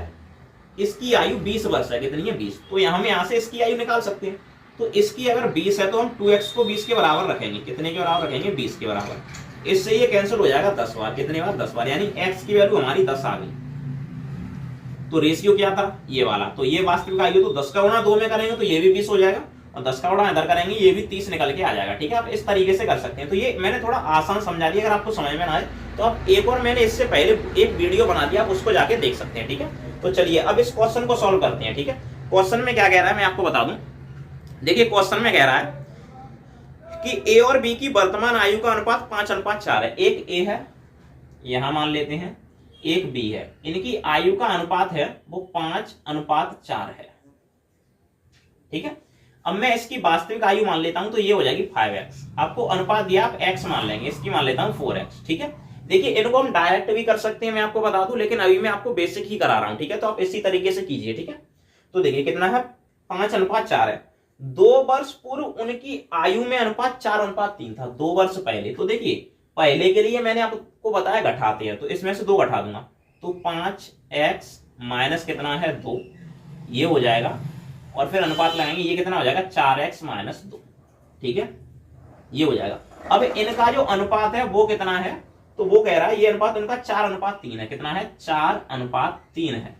इसकी आयु 20 वर्ष है, कितनी है, 20। तो हम यहाँ से इसकी आयु निकाल सकते हैं। तो इसकी अगर 20 है तो हम 2x को 20 के बराबर रखेंगे। कितने के बराबर रखेंगे, 20 के बराबर। इससे ये कैंसिल हो जाएगा 10 बार। कितने बार, 10 बार, यानी x की वैल्यू हमारी 10 आ गई। तो रेशियो क्या था, ये वाला। तो ये वास्तविक आयु, तो 10 का गुणा 2 में करेंगे तो ये भी 20 हो जाएगा, और 10 का गुणा इधर करेंगे ये भी 30 निकल के आ जाएगा, ठीक है। आप इस तरीके से कर सकते हैं। तो ये मैंने थोड़ा आसान समझा दिया। अगर आपको समझ में ना आए तो आप एक और मैंने इससे पहले एक वीडियो बना दिया, आप उसको जाके देख सकते हैं, ठीक है। तो चलिए अब इस क्वेश्चन को सॉल्व करते हैं, ठीक है। क्वेश्चन में क्या कह रहा है मैं आपको बता दूं। देखिए क्वेश्चन में कह रहा है कि ए और बी की वर्तमान आयु का अनुपात 5:4 है। एक ए है, यहां मान लेते हैं, एक बी है। इनकी आयु का अनुपात है वो 5:4 है, ठीक है। अब मैं इसकी वास्तविक आयु मान लेता हूं तो ये हो जाएगी 5x। आपको अनुपात दिया, आप x मान लेंगे, इसकी मान लेता हूं 4x, ठीक है। देखिए इनको हम डायरेक्ट भी कर सकते हैं, मैं आपको बता दूं, लेकिन अभी मैं आपको बेसिक ही करा रहा हूं, ठीक है। तो आप इसी तरीके से कीजिए, ठीक है। तो देखिए कितना है, 5:4 है। 2 वर्ष पूर्व उनकी आयु में अनुपात 4:3 था, 2 वर्ष पहले। तो देखिए पहले के लिए मैंने आपको बताया घटाते हैं, तो इसमें से 2 घटा दूंगा, तो 5x माइनस कितना है, 2, ये हो जाएगा। और फिर अनुपात लगाएंगे, ये कितना हो जाएगा, 4x माइनस 2, ठीक है, ये हो जाएगा। अब इनका जो अनुपात है वो कितना है, तो वो कह रहा है ये अनुपात इनका 4:3 है। कितना है, 4:3 है,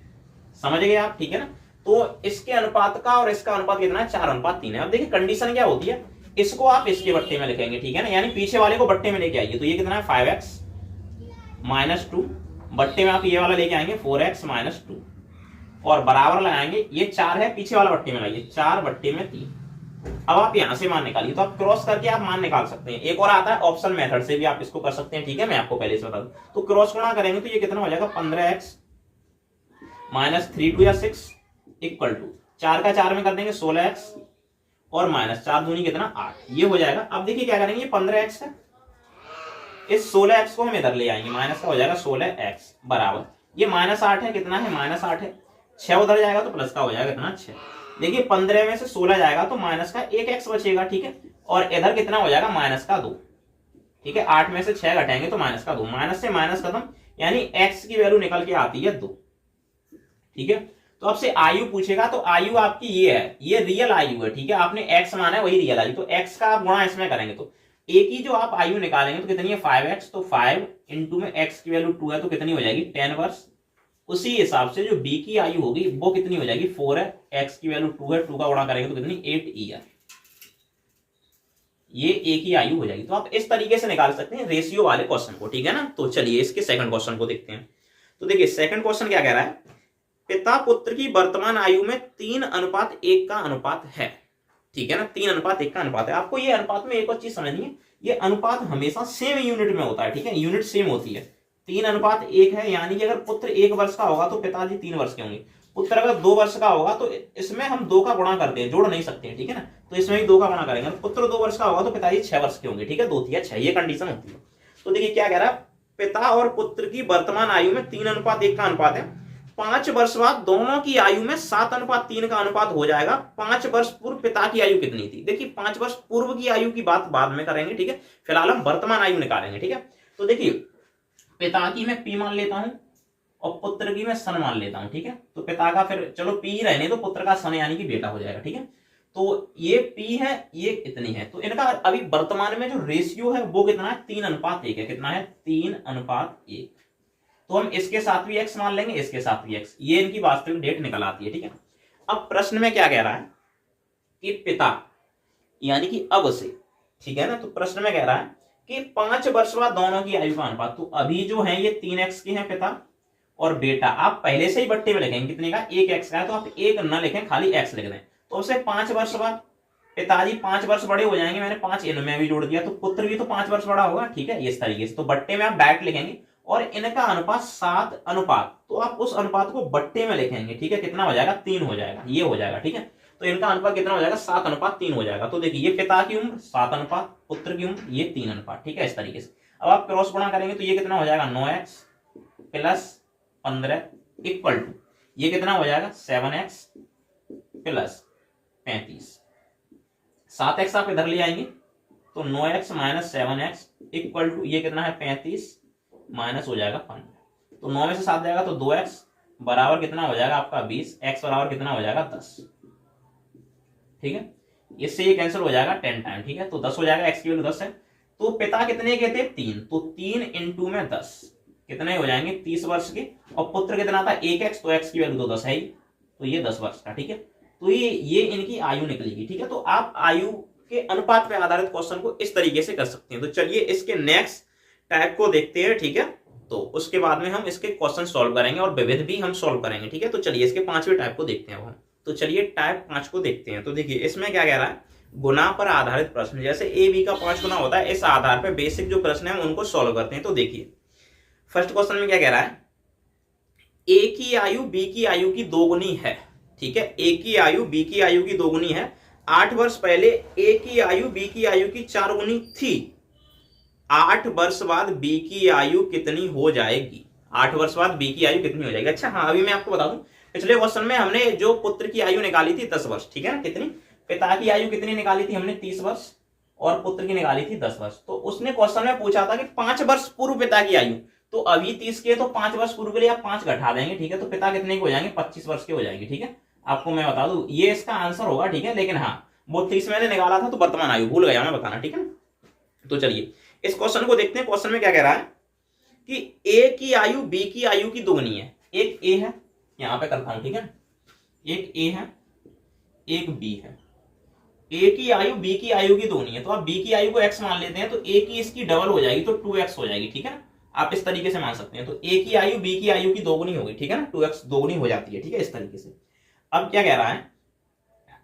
समझ गए आप, ठीक है ना। तो इसके अनुपात का और इसका अनुपात कितना है, 4:3 है। अब देखिए कंडीशन क्या होती है, इसको आप इसके बट्टे में लिखेंगे, ठीक है ना, यानी पीछे वाले को बट्टे में लेके आइए। तो ये कितना है, 5x माइनस 2, बट्टे में आप ये वाला लेके आएंगे 4x माइनस 2, और बराबर लगाएंगे, ये 4 है, पीछे वाला बट्टे में लाइए, 4/3। अब आप यहां से मान निकालिए, तो आप क्रॉस करके आप मान निकाल सकते हैं। एक और आता है ऑप्शन मेथड से भी आप इसको कर सकते हैं, ठीक है, मैं आपको पहले से बता दूं। तो क्रॉस गुणा करेंगे तो ये कितना हो जाएगा, 15x माइनस 3 2 या 6 इक्वल टू 4 का 4 में कर देंगे 16x और माइनस 4 दूनी कितना, 8, ये हो जाएगा। अब देखिए क्या करेंगे, ये 15x है, इस 16x को हम इधर ले आएंगे, माइनस का हो जाएगा 16x बराबर, ये -8 है, कितना है, -8 है, 6 उधर जाएगा तो प्लस का हो जाएगा कितना, 6। देखिए 15 में से 16 जाएगा तो माइनस का 1x बचेगा, ठीक है, और इधर कितना हो जाएगा, -2, ठीक है। 8 में से 6 घटाएंगे तो -2, माइनस से माइनस खत्म, यानी x की वैल्यू निकल के आती है 2, ठीक है। तो आपसे आयु पूछेगा तो आयु आपकी ये है, ये रियल आयु है, ठीक है, आपने x माना है वही रियल आयु, तो x का आप गुणा इसमें करेंगे तो a की जो आप आयु निकालेंगे तो कितनी है, 5x, तो 5 इंटू में x की वैल्यू 2 है तो कितनी हो जाएगी, 10 वर्ष। उसी हिसाब से जो b की आयु होगी वो कितनी हो जाएगी, 4 है, x की वैल्यू 2 है, 2 का गुणा करेंगे तो कितनी, 8 ईयर, ये a की आयु हो जाएगी। तो आप इस तरीके से निकाल सकते हैं रेशियो वाले क्वेश्चन को, ठीक है ना। तो चलिए इसके सेकंड क्वेश्चन को देखते हैं। तो देखिए सेकंड क्वेश्चन क्या कह रहा है, पिता पुत्र की वर्तमान आयु में 3:1 का अनुपात है, ठीक है ना, 3:1 का अनुपात है। आपको ये अनुपात में एक और चीज समझनी है, ये अनुपात हमेशा सेम यूनिट में होता है, ठीक है, यूनिट सेम होती है। 3:1 है, यानी कि अगर पुत्र 1 वर्ष का होगा तो पिताजी 3 वर्ष के होंगे। पुत्र अगर 2 वर्ष का होगा तो इसमें हम 2 का गुणा करते हैं, जोड़ नहीं सकते हैं, ठीक है ना, तो इसमें भी 2 का गुणा करेंगे। पुत्र 2 वर्ष का होगा तो पिताजी 6 वर्ष के होंगे, ठीक है, 2 या 6, ये कंडीशन होती है। तो देखिए क्या कह रहा है, पिता और पुत्र की वर्तमान आयु में 3:1 का अनुपात है। 5 वर्ष बाद दोनों की आयु में 7:3 का अनुपात हो जाएगा। 5 वर्ष पूर्व पिता की आयु कितनी थी? देखिए 5 वर्ष पूर्व की आयु की बात बाद में करेंगे, ठीक है, फिलहाल हम वर्तमान आयु निकालेंगे, ठीक है। तो देखिए पिता की मैं पी मान लेता हूं और पुत्र की मैं सन मान लेता हूं, ठीक है। तो पिता का फिर चलो पी रहने तो पुत्र का सन यानी कि बेटा हो जाएगा, ठीक है। तो ये पी है, ये इतनी है, तो इनका अभी वर्तमान में जो रेशियो है वो कितना है? 3:1 है। कितना है? 3:1। तो हम इसके साथ भी x मान लेंगे, इसके साथ भी x, ये इनकी वास्तविक डेट निकल आती है, ठीक है। अब प्रश्न में क्या कह रहा है कि पिता यानी कि अब से, ठीक है ना, तो प्रश्न में कह रहा है कि 5 वर्ष बाद दोनों की आयु का अनुपात। तो अभी जो है ये 3x के हैं पिता और बेटा, आप पहले से ही बट्टे में लिखेंगे, कितने का? 1x का है, तो आप 1 न लिखें, खाली x लिख दें। तो उसे 5 वर्ष बाद पिताजी 5 वर्ष बड़े हो जाएंगे, मैंने 5 इनमें भी जोड़ दिया, तो पुत्र भी तो 5 वर्ष बड़ा होगा, ठीक है, इस तरीके से। तो बट्टे में आप डायरेक्ट लिखेंगे और इनका अनुपात 7:, तो आप उस अनुपात को बट्टे में लिखेंगे, ठीक है, कितना हो जाएगा? 3 हो जाएगा, ये हो जाएगा, ठीक है। तो इनका अनुपात कितना हो जाएगा? 7:3 हो जाएगा। तो देखिए ये पिता की उम्र 7:, पुत्र की उम्र ये 3:, ठीक है, इस तरीके से। अब आप क्रॉस गुणा करेंगे तो ये कितना हो जाएगा? 9x प्लस 15 इक्वल टू ये कितना हो जाएगा? 7x plus 35। 7x आप इधर ले आएंगे तो 9x minus 7x equal to ये कितना है? 35 माइनस हो जाएगा 15। तो 9 में से 7 जाएगा तो 2x बराबर कितना हो जाएगा आपका? 20। x बराबर कितना हो जाएगा? 10, ठीक है। इससे ये कैंसिल हो जाएगा 10 टाइम, ठीक है, तो 10 हो जाएगा, x की वैल्यू 10 है। तो पिता कितने के थे? 3, तो 3 इंटू में 10 कितने हो जाएंगे? 30 वर्ष के। और पुत्र कितना था? 1x, तो x की वैल्यू तो 10 है ही, तो ये 10 वर्ष का, ठीक है। तो ये इनकी आयु निकलेगी, ठीक है। तो आप आयु के अनुपात पे आधारित क्वेश्चन को इस तरीके से कर सकते हैं। तो चलिए इसके नेक्स्ट टाइप को देखते हैं, ठीक है। तो उसके बाद में हम इसके क्वेश्चन सॉल्व करेंगे और विविध भी हम सॉल्व करेंगे, ठीक है। तो चलिए इसके 5वें टाइप को देखते हैं हम। तो चलिए टाइप 5 को देखते हैं। तो देखिए इसमें क्या कह रहा है? गुना पर आधारित प्रश्न, जैसे ए बी का 5 गुना होता है, इस आधार पर बेसिक जो प्रश्न है उनको सॉल्व करते हैं। तो देखिए फर्स्ट क्वेश्चन में क्या कह रहा है? ए की आयु बी की आयु की 2 गुनी है, ठीक है। ए की आयु बी की आयु की 2 गुनी है। 8 वर्ष पहले ए की आयु बी की आयु की 4 गुनी थी। 8 वर्ष बाद बी की आयु कितनी हो जाएगी? 8 वर्ष बाद बी की आयु कितनी हो जाएगी? अच्छा हाँ, अभी मैं आपको बता दूं, पिछले क्वेश्चन में हमने जो पुत्र की आयु निकाली थी 10 वर्ष, ठीक है ना। कितनी? पिता की आयु कितनी निकाली थी हमने? 30 वर्ष, और पुत्र की निकाली थी 10 वर्ष। तो उसने क्वेश्चन में पूछा था कि 5 वर्ष पूर्व पिता की आयु, तो अभी 30 के, तो 5 वर्ष पूर्व के लिए आप 5 घटा देंगे, ठीक है। तो पिता कितने के हो जाएंगे? 25 वर्ष के हो जाएंगे, ठीक है। आपको मैं बता दूं ये इसका आंसर होगा, ठीक है। लेकिन हाँ, वो 30 मैंने निकाला था तो वर्तमान आयु भूल गया मैं बताना, ठीक है। तो चलिए इस क्वेश्चन को देखते हैं। क्वेश्चन में क्या कह रहा है कि ए की आयु बी की आयु की 2 गुनी है। एक ए है, यहां पे करता हूं, ठीक है, एक ए है, एक बी है। ए की आयु बी की आयु की 2 गुनी है, तो आप बी की आयु को x मान लेते हैं, तो ए की इसकी डबल हो जाएगी, तो 2x हो जाएगी, ठीक है ना। आप इस तरीके से मान सकते हैं। तो ए की आयु बी की आयु की 2 गुनी होगी, ठीक है ना, 2x 2 गुनी हो जाती है, ठीक है, इस तरीके से। अब क्या कह रहा है?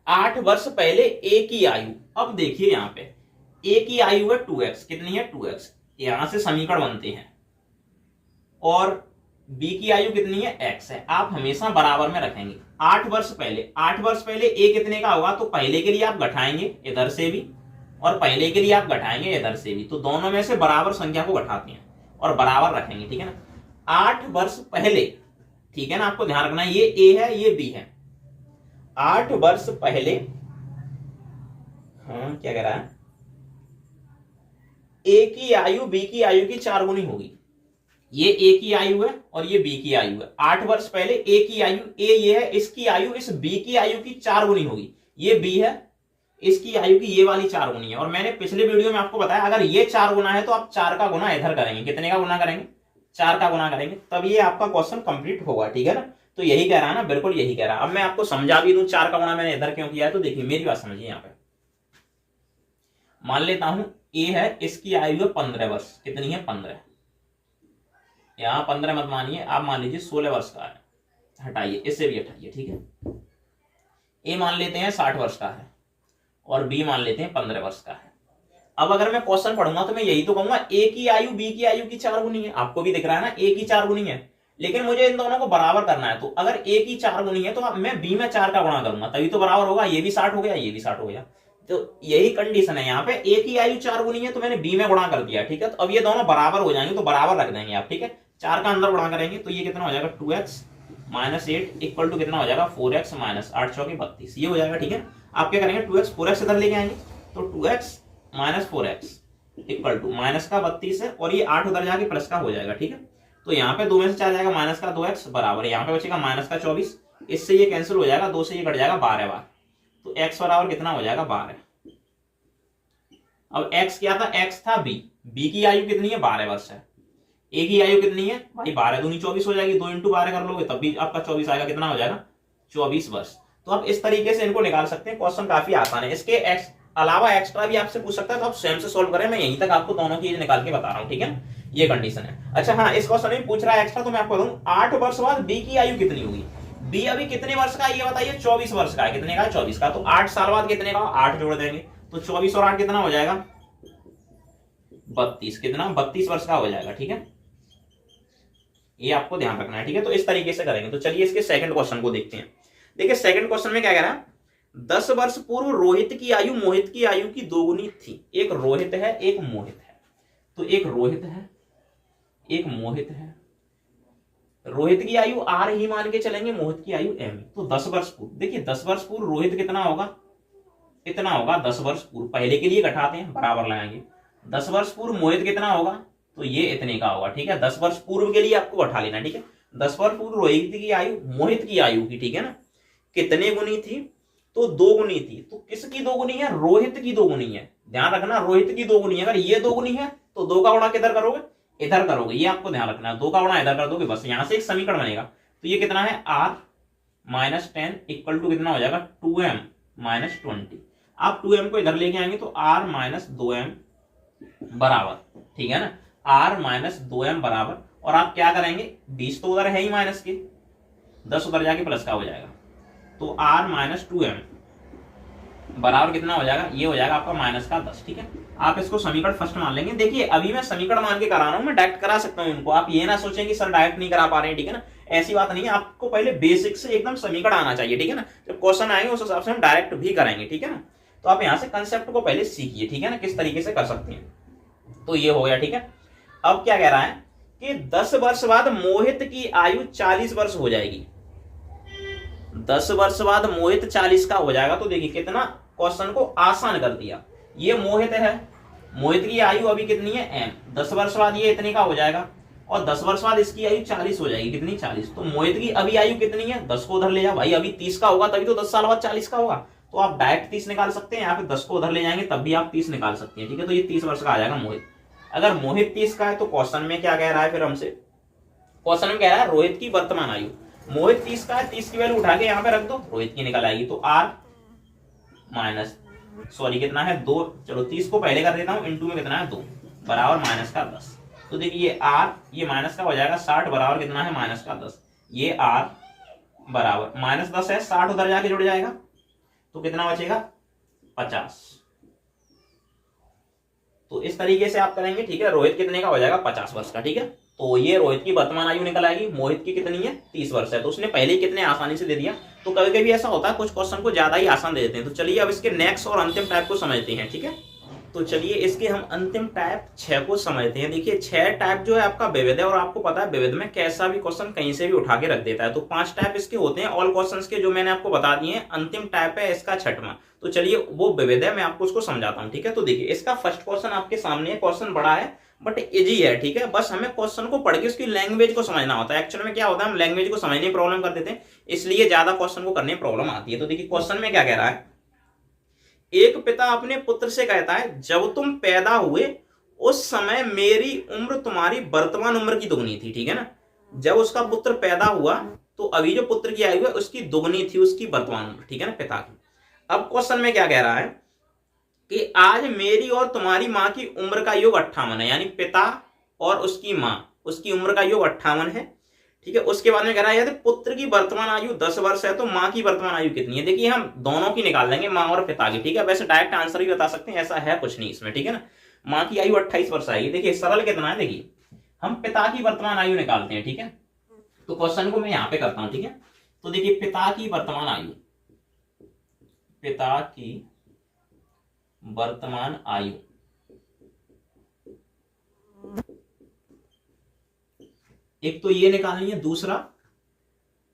8 वर्ष पहले ए की आयु, अब देखिए यहां पे ए की आयु है 2x, कितनी है? 2x। यहां से समीकरण बनते हैं, और बी की आयु कितनी है? x है। आप हमेशा बराबर में रखेंगे। 8 वर्ष पहले ए कितने का होगा? तो पहले के लिए आप घटाएंगे इधर से भी, और पहले के लिए आप घटाएंगे इधर से भी, तो दोनों में से बराबर संख्या को घटाते हैं और बराबर रखेंगे, ठीक है ना। 8 वर्ष पहले, ठीक है ना, आपको ध्यान रखना है, ये ए है, ये बी है। 8 वर्ष पहले, हाँ क्या कह रहा है? ए की आयु बी की आयु की 4 गुनी होगी। ये ए की आयु है और ये बी की आयु है। 8 वर्ष पहले ए की आयु, ए ये है, इसकी आयु इस बी की आयु की 4 गुनी होगी। ये बी है, इसकी आयु की ये वाली 4 गुनी है। और मैंने पिछले वीडियो में आपको बताया, अगर ये 4 गुना है तो आप 4 का गुना इधर करेंगे। कितने का गुना करेंगे? 4 का गुना करेंगे, तब ये आपका क्वेश्चन कंप्लीट होगा, ठीक है ना। तो यही कह रहा है ना, बिल्कुल यही कह रहा है। अब मैं आपको समझा भी दूं 4 का गुना मैंने इधर क्यों किया है। तो देखिए मेरी बात समझिए, यहाँ पे मान लेता हूं ए है, इसकी आयु है 15 वर्ष। कितनी है? 15। यहां 15 मत मानिए, आप मान लीजिए 16 वर्ष का है, हटाइए, इससे भी हटाइए, ठीक है। ए मान लेते हैं 60 वर्ष का है और बी मान लेते हैं 15 वर्ष का है। अब अगर मैं क्वेश्चन पढ़ूंगा तो मैं यही तो कहूंगा, ए की आयु बी की आयु की 4 गुनी है। आपको भी दिख रहा है ना, ए की 4 गुनी है, लेकिन मुझे इन दोनों को बराबर करना है। तो अगर ए की 4 गुनी है तो अब मैं बी में 4 का गुणा करूंगा तभी तो बराबर होगा। ये भी 60 हो गया, ये भी 60 हो गया। तो यही कंडीशन है यहाँ पे, ए की आयु 4 गुनी है तो मैंने बी में गुणा कर दिया, ठीक है। तो अब ये दोनों बराबर हो जाएंगे तो बराबर रख देंगे आप, ठीक है। 4 का अंदर गुणा करेंगे तो ये कितना हो जाएगा 2x माइनस 8 इक्वल टू कितना हो जाएगा 4x माइनस 8 चौके 32, ये हो जाएगा, ठीक है। आप क्या करेंगे 2x 4x इधर लेके आएंगे तो 2x minus 4x equal to minus का 32 है और ये 8 उधर जाके प्लस का हो जाएगा, ठीक है। तो यहाँ पे 2 में से 4 जाएगा माइनस का 2x बराबर, यहाँ पे बचेगा माइनस का 24, इससे ये कैंसिल हो जाएगा, 2 से ये कट जाएगा 12 बार, तो x बराबर कितना हो जाएगा 12। अब x क्या था, x था b की आयु कितनी है 12 वर्ष है, a की आयु कितनी है भाई 12 दूनी 24 हो जाएगी, 2 इंटू 12 कर लोगे तब भी आपका 24 आएगा, कितना हो जाएगा 24 वर्ष। तो आप इस तरीके से इनको निकाल सकते हैं, क्वेश्चन काफी आसान है। इसके अलावा एक्स्ट्रा भी आपसे पूछ सकता है तो आप स्वयं से सोल्व करें, मैं यहीं तक आपको दोनों चीज निकाल के बता रहा हूं, ठीक है। ये कंडीशन है। अच्छा हाँ, इस क्वेश्चन में पूछ रहा है एक्स्ट्रा, तो मैं आपको बताऊं 8 वर्ष बाद बी की आयु कितनी होगी। बी अभी कितने वर्ष का है ये बताइए, 24 वर्ष का है, कितने का 24 का, तो 8 साल बाद कितने का 8 जोड़ देंगे तो 24 और 8 कितना हो जाएगा 32, कितना 32 वर्ष का हो जाएगा, ठीक है। ये आपको ध्यान रखना है, ठीक है। तो इस तरीके से करेंगे। तो चलिए इसके सेकंड क्वेश्चन को देखते हैं। देखिए सेकंड क्वेश्चन में क्या कह रहा है, 10 वर्ष पूर्व रोहित की आयु मोहित की आयु की दोगुनी थी। एक रोहित है एक मोहित है, तो एक रोहित है एक मोहित है। रोहित की आयु आर ही मान के चलेंगे, मोहित की आयु एम। तो 10 वर्ष पूर्व, देखिए 10 वर्ष पूर्व रोहित कितना होगा, इतना होगा 10 वर्ष पूर्व, पहले के लिए घटाते हैं बराबर लगाएंगे। 10 वर्ष पूर्व मोहित कितना होगा, तो ये इतने का होगा, ठीक है। 10 वर्ष पूर्व के लिए आपको उठा लेना, ठीक है। 10 वर्ष पूर्व रोहित की आयु मोहित की आयु की, ठीक है ना, कितने गुनी थी, तो 2 गुनी थी। तो किसकी 2 गुनी है, रोहित की 2 गुनी है, ध्यान रखना रोहित की 2 गुनी है। अगर ये 2 गुनी है तो 2 का गुणा किधर करोगे, इधर करोगे, ये आपको ध्यान रखना है। 2 का गुणा इधर कर दोगे बस, यहां से एक समीकरण बनेगा। तो ये कितना है r माइनस 10 इक्वल टू कितना हो जाएगा 2m माइनस 20। आप 2m को इधर लेके आएंगे तो r माइनस 2m बराबर, ठीक है ना, r माइनस 2m बराबर। और आप क्या करेंगे 20 तो उधर है ही माइनस के, 10 उधर जाके प्लस का हो जाएगा, तो r माइनस 2m बराबर कितना हो जाएगा, ये हो जाएगा आपका माइनस का 10, ठीक है। आप इसको समीकरण फर्स्ट मान लेंगे। देखिए अभी मैं समीकरण मान के करा रहा हूं, मैं डायरेक्ट करा सकता हूं इनको, आप ये ना सोचें कि सर डायरेक्ट नहीं करा पा रहे हैं, ठीक है ना, ऐसी बात नहीं है। आपको पहले बेसिक से एकदम समीकरण आना चाहिए, ठीक है ना। जब क्वेश्चन आएंगे उस हिसाब से हम डायरेक्ट भी कराएंगे, ठीक है ना। तो आप यहाँ से कंसेप्ट को पहले सीखिए, ठीक है ना, किस तरीके से कर सकते हैं। तो ये हो गया, ठीक है। अब क्या कह रहा है कि 10 वर्ष बाद मोहित की आयु 40 वर्ष हो जाएगी। 10 वर्ष बाद मोहित 40 का हो जाएगा। तो देखिए कितना क्वेश्चन को आसान कर दिया। ये मोहित है, मोहित की आयु अभी कितनी है m, 10 वर्ष बाद ये इतने का हो जाएगा और 10 वर्ष बाद इसकी आयु 40 हो जाएगी, कितनी 40। तो मोहित की अभी आयु कितनी है, 10 को उधर ले जाओ भाई, अभी 30 का होगा तभी तो 10 साल बाद 40 का होगा। तो आप डायरेक्ट 30 निकाल सकते हैं, यहाँ पे 10 को उधर ले जाएंगे तब भी आप 30 निकाल सकते हैं, ठीक है। तो ये 30 वर्ष का आ जाएगा मोहित। अगर मोहित 30 का है तो क्वेश्चन में क्या कह रहा है, फिर हमसे क्वेश्चन में कह रहा है रोहित की वर्तमान आयु। मोहित 30 का है, 30 की वैल्यू उठा के यहाँ पे रख दो, रोहित की निकल आएगी। तो r माइनस सॉरी कितना है 2, चलो 30 को पहले कर देता हूँ, इंटू में कितना है 2 बराबर माइनस का 10। तो देखिए ये r ये माइनस का हो जाएगा 60 बराबर कितना है माइनस का 10। ये r बराबर माइनस 10 है, 60 उधर जाके जुड़ जाएगा तो कितना बचेगा 50। तो इस तरीके से आप करेंगे, ठीक है। रोहित कितने का हो जाएगा 50 वर्ष का, ठीक है। तो ये रोहित की वर्तमान आयु निकल आएगी। मोहित की कितनी है 30 वर्ष है, तो उसने पहले ही कितने आसानी से दे दिया। तो कभी कभी ऐसा होता है कुछ क्वेश्चन को ज्यादा ही आसान दे देते हैं। तो चलिए अब इसके नेक्स्ट और अंतिम टाइप को समझते हैं, ठीक है। तो चलिए इसके हम अंतिम टाइप 6 को समझते हैं। देखिए 6 टाइप जो है आपका विविध है, और आपको पता है विविध में कैसा भी क्वेश्चन कहीं से भी उठा के रख देता है। तो 5 टाइप इसके होते हैं ऑल क्वेश्चंस के, जो मैंने आपको बता दिए हैं। अंतिम टाइप है इसका 6वां। तो चलिए वो विविध है, मैं आपको उसको समझाता हूँ, ठीक है। तो देखिए इसका फर्स्ट क्वेश्चन आपके सामने है। क्वेश्चन बड़ा है बट इजी है, ठीक है। बस हमें क्वेश्चन को पढ़ के उसकी लैंग्वेज को समझना होता है। एक्चुअल में क्या होता है, हम लैंग्वेज को समझने में प्रॉब्लम कर देते हैं, इसलिए ज्यादा क्वेश्चन को करने में प्रॉब्लम आती है। तो देखिए क्वेश्चन में क्या कह रहा है, एक पिता अपने पुत्र से कहता है जब तुम पैदा हुए उस समय मेरी उम्र तुम्हारी वर्तमान उम्र की दुगनी थी, ठीक है ना। जब उसका पुत्र पैदा हुआ तो अभी जो पुत्र की आयु है उसकी दुगनी थी उसकी वर्तमान उम्र, ठीक है ना, पिता की। अब क्वेश्चन में क्या कह रहा है कि आज मेरी और तुम्हारी माँ की उम्र का योग 58 है, यानी पिता और उसकी माँ उसकी उम्र का योग 58 है, ठीक है। उसके बाद में कह रहा है यदि पुत्र की वर्तमान आयु 10 वर्ष है तो माँ की वर्तमान आयु कितनी है। देखिए हम दोनों की निकाल लेंगे, माँ और पिता की, ठीक है। वैसे डायरेक्ट आंसर भी बता सकते हैं, ऐसा है कुछ नहीं इसमें, ठीक है ना। माँ की आयु 28 वर्ष आएगी। देखिए सरल कितना है, देखिए हम पिता की वर्तमान आयु निकालते हैं, ठीक है। तो क्वेश्चन को मैं यहां पे करता हूं, ठीक है। तो देखिए पिता की वर्तमान आयु, पिता की वर्तमान आयु, एक तो ये निकालनी है, दूसरा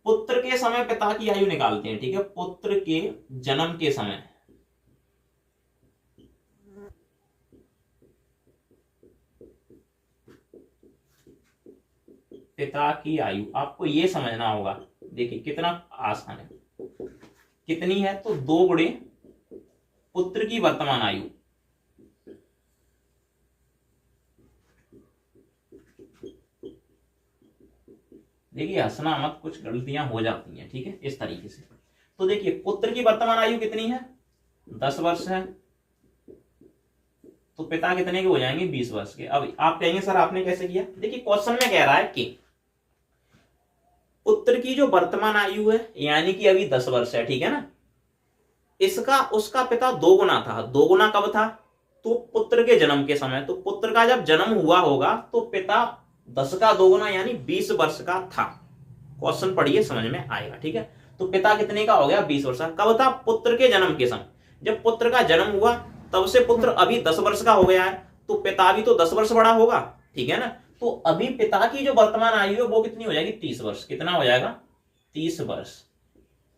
पुत्र के समय पिता की आयु निकालते हैं, ठीक है। पुत्र के जन्म के समय पिता की आयु, आपको ये समझना होगा। देखिए कितना आसान है, कितनी है तो 2 गुणे पुत्र की वर्तमान आयु, देखिए हंसना मत, कुछ गलतियां हो जाती हैं, ठीक है, इस तरीके से। तो देखिए पुत्र की वर्तमान आयु कितनी है, 10 वर्ष है, तो पिता कितने के हो जाएंगे, 20 वर्ष के। अब आप कहेंगे सर आपने कैसे किया, देखिए क्वेश्चन में कह रहा है कि पुत्र की जो वर्तमान आयु है यानी कि अभी 10 वर्ष है, ठीक है ना, इसका उसका पिता 2 गुना था। 2 गुना कब था, तो पुत्र के जन्म के समय। तो पुत्र का जब जन्म हुआ होगा तो पिता 10 का 2 गुना यानी 20 वर्ष का था। क्वेश्चन पढ़िए समझ में आएगा, ठीक है। तो पिता कितने का हो गया, 20 वर्ष का। कब था, पुत्र के जन्म के समय। जब पुत्र का जन्म हुआ तब से पुत्र अभी 10 वर्ष का हो गया है, तो पिता भी तो 10 वर्ष बड़ा होगा, ठीक है ना। तो अभी पिता की जो वर्तमान आयु है वो कितनी हो जाएगी, 30 वर्ष। कितना हो जाएगा, 30 वर्ष।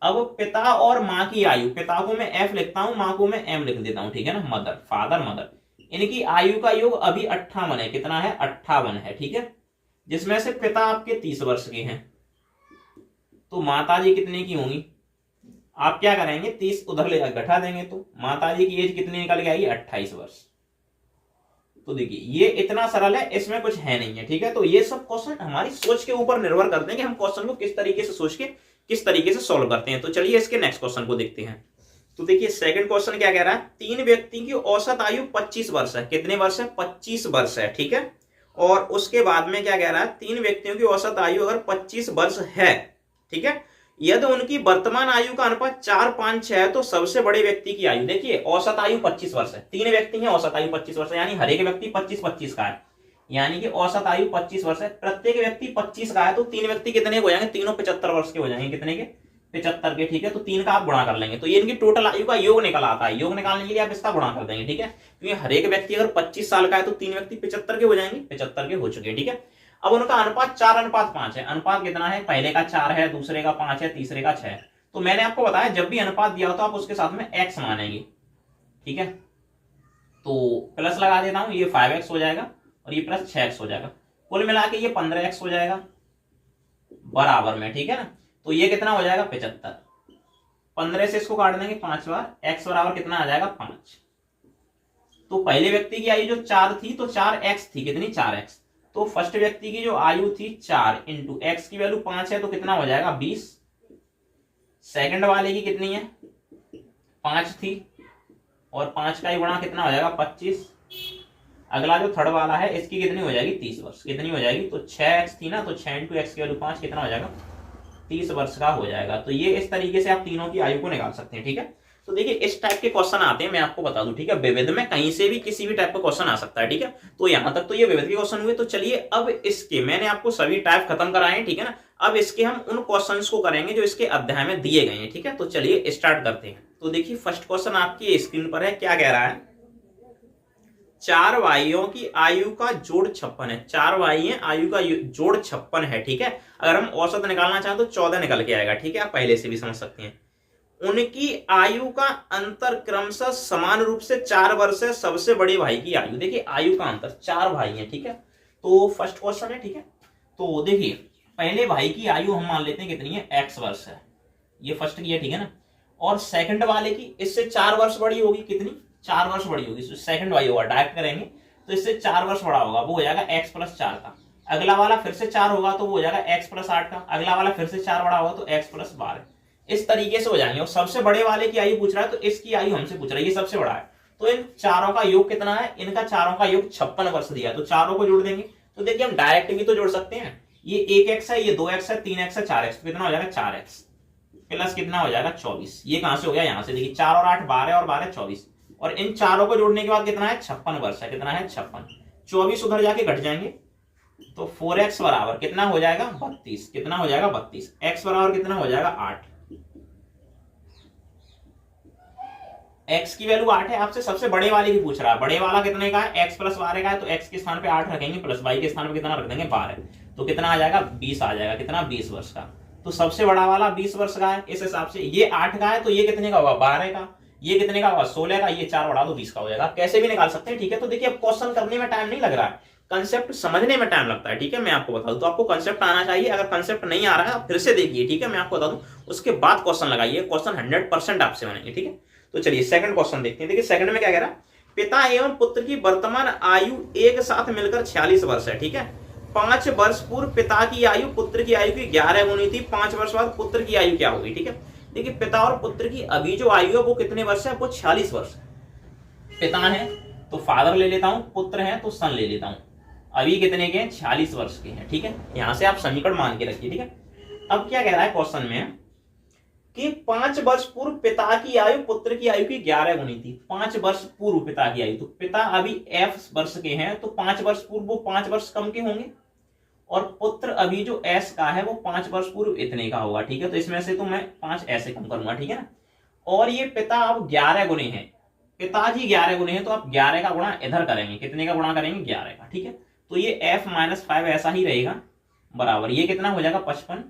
अब पिता और माँ की आयु, पिता को मैं एफ लिखता हूं, माँ को मैं एम लिख देता हूं, ठीक है ना, मदर, फादर मदर, इनकी आयु का योग अभी 58 है। कितना है, 58 है, ठीक है। जिसमें से पिता आपके 30 वर्ष के हैं, तो माता जी कितने की होंगी, आप क्या करेंगे, 30 उधर ले घटा देंगे, तो माता जी की एज कितनी निकल के आएगी, 28 वर्ष। तो देखिए ये इतना सरल है, इसमें कुछ है नहीं है, ठीक है। तो ये सब क्वेश्चन हमारी सोच के ऊपर निर्भर करते हैं कि हम क्वेश्चन को किस तरीके से सोच के किस तरीके से सॉल्व करते हैं। तो चलिए इसके नेक्स्ट क्वेश्चन को देखते हैं। तो देखिए सेकंड क्वेश्चन क्या कह रहा है, 3 व्यक्ति की औसत आयु 25 वर्ष है। कितने वर्ष है, 25 वर्ष है, ठीक है। और उसके बाद में क्या कह रहा है, 3 व्यक्तियों की औसत आयु अगर 25 वर्ष है, ठीक है, यदि उनकी वर्तमान आयु का अनुपात 4, 5, 6 है तो सबसे बड़े व्यक्ति की आयु, देखिए औसत आयु 25 वर्ष है, 3 व्यक्ति हैं, औसत आयु 25 वर्ष है, यानी हर एक व्यक्ति 25-25 का है, यानी कि औसत आयु 25 वर्ष है। प्रत्येक व्यक्ति 25 का है, तो 3 व्यक्ति कितने हो जाएंगे, तीनों 75 वर्ष के हो जाएंगे। कितने के, 75 के, ठीक है। तो 3 का आप गुणा कर लेंगे तो ये इनकी टोटल आयु का योग निकल आता है। योग निकालने के लिए आप इसका गुणा कर देंगे, ठीक है, क्योंकि हर एक व्यक्ति अगर 25 साल का है तो 3 व्यक्ति 75 के हो जाएंगे, 75 के हो चुके हैं, ठीक है। अब उनका अनुपात 4:5 है। अनुपात कितना है, पहले का 4 है, दूसरे का 5 है, तीसरे का 6 है। तो मैंने आपको बताया जब भी अनुपात दिया हो तो आप उसके साथ में x मानेंगे, ठीक है। तो प्लस लगा देता हूं, ये 5x हो जाएगा और ये प्लस 6x हो जाएगा, कुल मिला के ये 15x हो जाएगा बराबर में, ठीक है ना। तो ये कितना हो जाएगा, 75। 15 से इसको काट देंगे 5 बार, x बराबर कितना आ जाएगा, 5। तो पहले व्यक्ति की आयु जो 4 थी तो 4x थी, कितनी, 4x। तो फर्स्ट व्यक्ति की जो आयु थी 4 इंटू एक्स की वैल्यू 5 है तो कितना हो जाएगा, 20। सेकंड वाले की कितनी है, 5 थी और 5 का ही गुणा कितना हो जाएगा, 25। अगला जो थर्ड वाला है इसकी कितनी हो जाएगी, 30 वर्ष। कितनी हो जाएगी, तो 6x थी ना, तो 6 इंटू एक्स की वैल्यू 5 कितना हो जाएगा, 30 वर्ष का हो जाएगा। तो ये इस तरीके से आप तीनों की आयु को निकाल सकते हैं, ठीक है। तो देखिए इस टाइप के क्वेश्चन आते हैं, मैं आपको बता दूं, ठीक है। विविध में कहीं से भी किसी भी टाइप का क्वेश्चन आ सकता है, ठीक है। तो यहां तक तो ये विविध के क्वेश्चन हुए। तो चलिए अब इसके मैंने आपको सभी टाइप खत्म कराए हैं, ठीक है ना। अब इसके हम उन क्वेश्चंस को करेंगे जो इसके अध्याय में दिए गए हैं, ठीक है। तो चलिए स्टार्ट करते हैं। तो देखिए फर्स्ट क्वेश्चन आपकी स्क्रीन पर है, क्या कह रहा है, 4 भाइयों की आयु का जोड़ 56 है। 4 भाई हैं, आयु का जोड़ 56 है, ठीक है। अगर हम औसत निकालना चाहें तो 14 निकल के आएगा, ठीक है। आप पहले से भी समझ सकते हैं। उनकी आयु का अंतर क्रमशः समान रूप से 4 वर्ष है। सबसे बड़े भाई की आयु, देखिए आयु का अंतर, 4 भाई हैं, ठीक है। तो फर्स्ट क्वेश्चन है, ठीक है। तो देखिए पहले भाई की आयु हम मान लेते हैं कितनी है, x वर्ष है, ये फर्स्ट की है, ठीक है ना। और सेकंड वाले की इससे 4 वर्ष बड़ी होगी, कितनी, 4 वर्ष बड़ी होगी। सेकंड भाई होगा, डायरेक्ट करेंगे तो इससे 4 वर्ष बड़ा होगा, वो हो जाएगा x + 4 का। अगला वाला फिर से 4 होगा तो वो हो जाएगा x + 8 का। अगला वाला फिर से 4 बड़ा होगा तो x + 12। इस तरीके से हो जाएंगे। और सबसे बड़े वाले की आयु पूछ रहा है तो इसकी आयु हमसे पूछ रहा है, ये सबसे बड़ा है। तो इन चारों का योग कितना है, इनका चारों का योग 56 वर्ष दिया है। तो चारों को जोड़ देंगे। तो देखिए हम डायरेक्ट भी तो जोड़ सकते हैं, ये 1x है, ये 2x है, 3x है, 4x। तो कितना हो जाएगा, 4x प्लस कितना हो जाएगा, 24। ये कहां से हो गया, यहां से। देखिए 4 और 8 12 और 12 24। और इन चारों को जोड़ने के बाद कितना है, 56 वर्ष है। कितना है, 56। 24 उधर जाके घट जाएंगे तो 4x बराबर कितना हो जाएगा 32, कितना हो जाएगा 32, x बराबर कितना हो जाएगा 8, x की वैल्यू 8 है, आपसे सबसे बड़े वाले की पूछ रहा है, बड़े वाला कितने का है x प्लस 12 का है, तो x के स्थान पे 8 रखेंगे प्लस y के स्थान पे कितना रख देंगे 12, तो कितना आ जाएगा 20 आ जाएगा, कितना 20 वर्ष का। तो सबसे बड़ा वाला 20 वर्ष का है, इस हिसाब से ये 8 का है तो ये कितने का होगा 12 का, ये कितने का होगा 16 का, ये 4 बढ़ा दो 20 का हो जाएगा, कैसे भी निकाल सकते हैं। ठीक है, तो देखिए अब क्वेश्चन करने में टाइम नहीं लग रहा है, कंसेप्ट समझने में टाइम लगता है। ठीक है, मैं आपको बता दूं, तो आपको कंसेप्ट आना चाहिए, अगर कंसेप्ट नहीं आ रहा है फिर से देखिए। ठीक है, मैं आपको बता दूं, उसके बाद क्वेश्चन लगाइए, क्वेश्चन 100% आपसे बनेंगे। ठीक है, तो चलिए सेकंड क्वेश्चन देखते हैं। देखिए सेकंड में क्या कह रहा है, पिता एवं पुत्र की वर्तमान आयु एक साथ मिलकर 46 वर्ष है। ठीक है, 5 वर्ष पूर्व पिता की आयु पुत्र की आयु की 11 गुनी थी, 5 वर्ष बाद पुत्र की आयु क्या होगी। ठीक है, देखिए पिता और पुत्र की अभी जो आयु है वो कितने वर्ष है, वो 46 वर्ष है। पिता है तो फादर ले लेता हूं, पुत्र है तो सन ले लेता हूं, अभी कितने के हैं 46 वर्ष के हैं। ठीक है, यहां से आप समीकरण मान के रखिए। ठीक है, अब क्या कह रहा है क्वेश्चन में कि 5 वर्ष पूर्व पिता की आयु पुत्र की आयु की 11 गुनी थी, 5 वर्ष पूर्व पिता की आयु, तो पिता अभी f वर्ष के हैं तो 5 वर्ष पूर्व वो 5 वर्ष कम के होंगे, और पुत्र अभी जो s का है वो 5 वर्ष पूर्व इतने का होगा। ठीक है, तो इसमें से तो मैं 5 ऐसे कम करूंगा। ठीक है ना, और ये पिता अब 11 गुने हैं, पिताजी 11 गुने हैं, तो आप 11 का गुणा इधर करेंगे, कितने का गुणा करेंगे 11 का। ठीक है, तो ये f - 5 ऐसा ही रहेगा बराबर, ये कितना हो जाएगा 55,